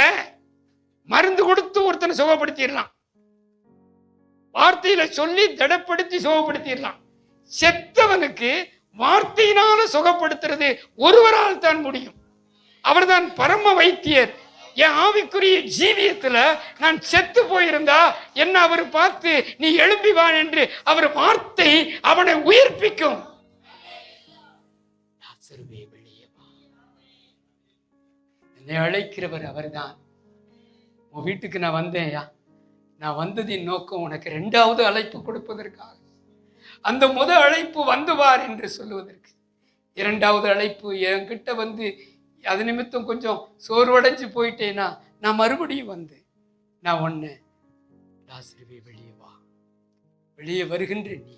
மருந்து கொடுத்து ஒருத்தனை சுகப்படுத்திடலாம், வார்த்தையில சொல்லி திடப்படுத்தி சுகப்படுத்திடலாம். செத்தவனுக்கு வார்த்தையினால சுகப்படுத்துறது ஒருவரால் தான் முடியும். அவர்தான் பரம வைத்தியர். என் ஆவிக்குரிய ஜீவியத்துல நான் செத்து போயிருந்தா என்ன அவர் பார்த்து நீ எழும்பி வா என்று அவர் வார்த்தை அவனை உயிர்ப்பிக்கும். என்னை அழைக்கிறவர் அவர்தான். உன் வீட்டுக்கு நான் வந்தேன்யா, நான் வந்ததின் நோக்கம் உனக்கு 2வது அழைப்பு கொடுப்பதற்காக. அந்த முதல் அழைப்பு வந்து வார் என்று சொல்லுவதற்கு, 2வது அழைப்பு என்கிட்ட வந்து அது நிமித்தம் கொஞ்சம் சோர்வடைஞ்சு போயிட்டேன்னா நான் மறுபடியும் வந்து நான் ஒன்று, லாசருவே வெளியே வா, வெளியே வருகின்ற நீ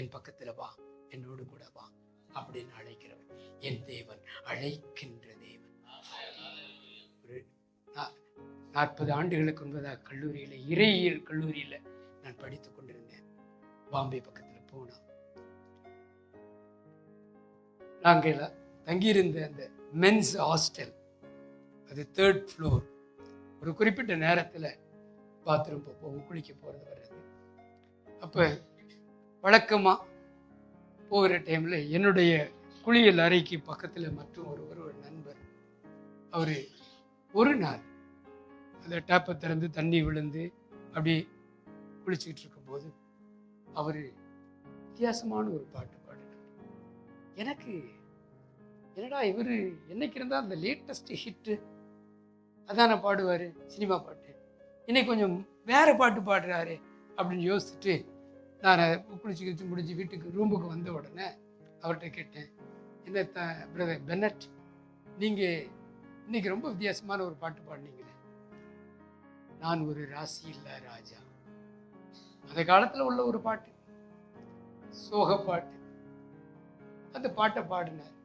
என் பக்கத்துல வா, என்னோடு கூட வா அப்படின்னு அழைக்கிறவன் என் தேவன், அழைக்கின்ற தேவன். ஒரு 40 ஆண்டுகளுக்கு முன்பதாக கல்லூரியில, இறையியல் கல்லூரியில நான் படித்துக் கொண்டிருந்தேன். பாம்பே பக்கத்துல போனா நாங்கள் தங்கியிருந்த அந்த மென்ஸ் ஹாஸ்டல், அது 3rd ஃப்ளோர். ஒரு குறிப்பிட்ட நேரத்தில் பாத்ரூம் போவோம், குளிக்க போகிறது வர்றது. அப்போ வழக்கமாக போகிற டைமில் என்னுடைய குளியல் அறைக்கு பக்கத்தில் மற்றும் ஒரு நண்பர், அவர் ஒரு நாள் அந்த டேப்பை திறந்து தண்ணி விழுந்து அப்படி குளிச்சுக்கிட்டு இருக்கும்போது அவர் வித்தியாசமான ஒரு பாட்டு பாடினார். எனக்கு என்னடா இவர் என்னைக்கு இருந்தால் அந்த லேட்டஸ்ட் ஹிட்டு அதான பாடுவார், சினிமா பாட்டு. இன்னைக்கு கொஞ்சம் வேற பாட்டு பாடுறாரு அப்படின்னு யோசிச்சுட்டு நான் குளிச்சு கிழிச்சு முடிஞ்சு வீட்டுக்கு ரூமுக்கு வந்த உடனே அவர்கிட்ட கேட்டேன், என்ன பிரதர் பென்னட், நீங்கள் இன்னைக்கு ரொம்ப வித்தியாசமான ஒரு பாட்டு பாடினீங்களே, நான் ஒரு ராசி இல்ல ராஜா. அந்த காலத்தில் உள்ள ஒரு பாட்டு, சோக பாட்டு. அந்த பாட்டை பாடினார்.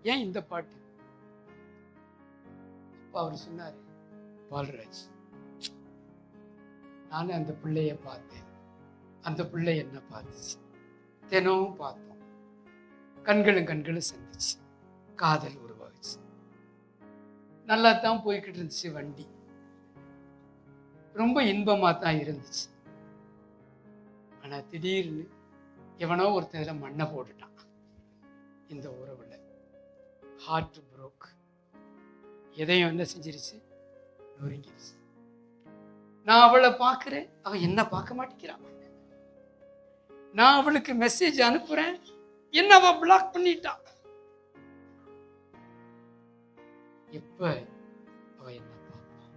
ஏன் இந்த பாட்டு? அப்போ அவர் சொன்னார், பால்ராஜ், நானும் அந்த பிள்ளைய பார்த்தேன், அந்த பிள்ளை என்ன பார்த்துச்சு, தினமும் பார்த்தோம், கண்களும் சந்திச்சு, காதல் உருவாகுச்சு, நல்லா தான் போய்கிட்டு இருந்துச்சு, வண்டி ரொம்ப இன்பமா தான் இருந்துச்சு. ஆனா திடீர்னு எவனோ ஒருத்தன் மண்ணை போட்டுட்டான். இந்த உறவுல ஹார்ட் புரோக், எதையும் என்ன செஞ்சிருச்சு, நொறுங்கிருச்சு. நான் அவளை பார்க்கிறேன், அவ என்ன பார்க்க மாட்டேங்கிறான். நான் அவளுக்கு மெசேஜ் அனுப்புறேன், என்ன அவ பிளாக் பண்ணிட்டான். எப்ப அவ என்ன பார்ப்பான்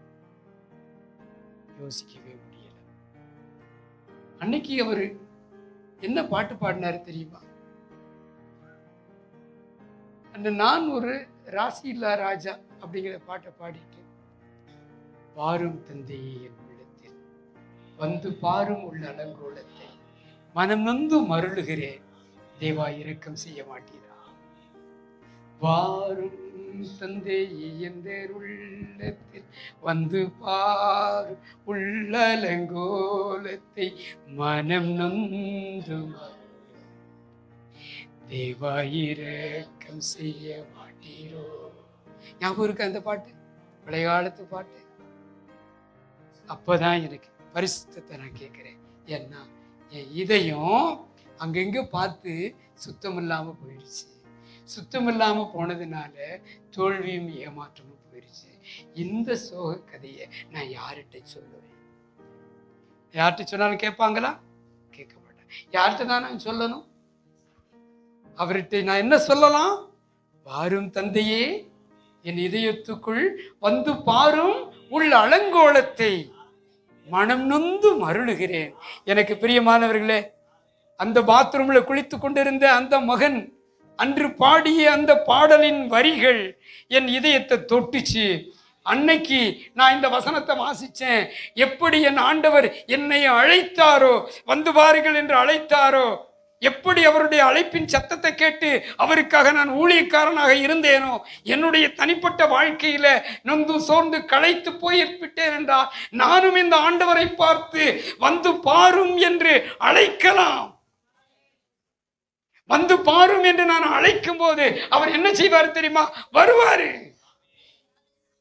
யோசிக்கவே முடியல. அன்னைக்கு அவரு என்ன பாட்டு பாடினாரு தெரியுமா? அந்த நான் ஒரு ராசி இல்லா ராஜா அப்படிங்கிற பாட்டை பாடிட்டு, பாரும் தந்தையே என் உள்ளத்தில் வந்து பாரும் உள்ள அலங்கோலத்தை மனம் நொந்து மருளுகிறேன், தேவா இரக்கம் செய்ய மாட்டீரா. வாரும் தந்தையே என் உள்ளத்தில் வந்து பார் உள்ளலங்கோலத்தை மனம் நொந்து தேவா இரக்கம் செய்ய மாட்டீரோ. ஞாபகம் இருக்கு அந்த பாட்டு, பழைய காலத்து பாட்டு. அப்பதான் எனக்கு பரிசுத்தத்தை நான் கேட்கிறேன். ஏன்னா என் இதயம் அங்கெங்க பார்த்து சுத்தம் இல்லாம போயிடுச்சு. சுத்தம் இல்லாம போனதுனால தோல்வியும் ஏமாற்றமும் போயிடுச்சு. இந்த சோக கதையை நான் யார்கிட்ட சொல்லுவேன்? யார்கிட்ட சொன்னாலும் கேட்பாங்களா? கேட்க மாட்டேன். யார்கிட்ட தான் நான் சொல்லணும்? அவர்கிட்ட நான் என்ன சொல்லலாம்? பாரும் தந்தையே என் இதயத்துக்குள் வந்து பாரும் உள்ள அலங்கோலத்தை மனம் நொந்து மருளுகிறேன். எனக்கு பிரியமானவர்களே, அந்த பாத்ரூம்ல குளித்து கொண்டிருந்த அந்த மகன் அன்று பாடிய அந்த பாடலின் வரிகள் என் இதயத்தை தொட்டுச்சு. அன்னைக்கு நான் இந்த வசனத்தை வாசிச்சேன். எப்படி என் ஆண்டவர் என்னை அழைத்தாரோ, வந்து பாருங்கள் என்று அழைத்தாரோ, எப்படி அவருடைய அழைப்பின் சத்தத்தை கேட்டு அவருக்காக நான் ஊழியக்காரனாக இருந்தேனோ, என்னுடைய தனிப்பட்ட வாழ்க்கையில நொந்து சோர்ந்து களைத்து போய்விட்டேன் என்றால் நானும் இந்த ஆண்டவரை பார்த்து வந்து பாரும் என்று அழைக்கலாம். வந்து பாரும் என்று நான் அழைக்கும் போது அவர் என்ன செய்வார் தெரியுமா? வருவாரு.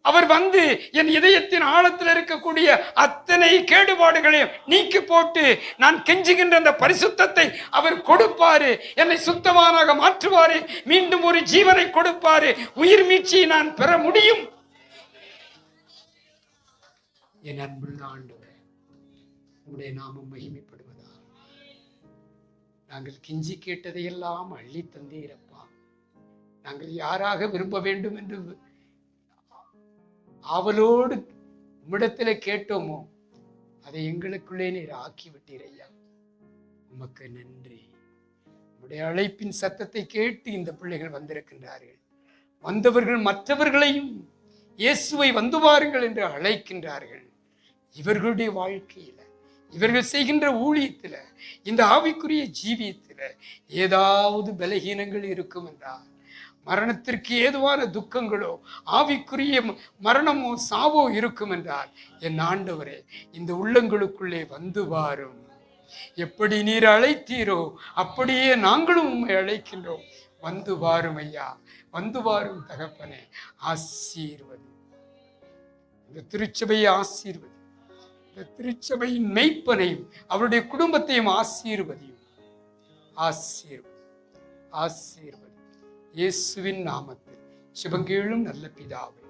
அவர் வந்து என் இதயத்தின் ஆழத்தில் இருக்கக்கூடிய அத்தனை கேடுபாடுகளையும் நீக்கி போட்டு நான் கெஞ்சுகின்ற அந்த பரிசுத்தத்தை அவர் கொடுப்பாரு. என்னை சுத்தமானாக மாற்றுவாரு. மீண்டும் ஒரு ஜீவனை கொடுப்பாரு. உயிர் மீட்சியை நான் பெற முடியும். என் அன்புள்ள ஆண்டவரே, உம்முடைய நாமம் மகிமைப்படுவதா. நாங்கள் கெஞ்சி கேட்டதையெல்லாம் அள்ளி தந்தீரப்பா. நாங்கள் யாராக விரும்ப வேண்டும் என்று ஆவலோடு உம்மிடத்துல கேட்டோமோ அதை எங்களுக்குள்ளே நீர் ஆக்கி விட்டீரையா. உமக்கு நன்றி. உம்முடைய அழைப்பின் சத்தத்தை கேட்டு இந்த பிள்ளைகள் வந்திருக்கின்றார்கள். வந்தவர்கள் மற்றவர்களையும் இயேசுவை வந்து வாருங்கள் என்று அழைக்கின்றார்கள். இவர்களுடைய வாழ்க்கையில, இவர்கள் செய்கின்ற ஊழியத்துல, இந்த ஆவிக்குரிய ஜீவியத்துல ஏதாவது பலகீனங்கள் இருக்கும் என்றால், மரணத்திற்கு ஏதுவான துக்கங்களோ, ஆவிக்குரிய மரணமோ சாவோ இருக்கும் என்றால், என் ஆண்டவரே இந்த உள்ளங்களுக்குள்ளே வந்து வாரும். எப்படி நீர் அழைத்தீரோ அப்படியே நாங்களும் உம்மை அழைக்கின்றோம். வந்து வாரும் ஐயா, வந்து வாரும் தகப்பனே. ஆசீர்வதி இந்த திருச்சபையை, ஆசீர்வதி இந்த திருச்சபையின் மெய்ப்பனையும் அவருடைய குடும்பத்தையும் ஆசீர்வதியும். ஆசீர்வதி, ஆசீர்வதி. இயேசுவின் நாமத்தில் சிவங்கேளும் நல்ல பிதாவே.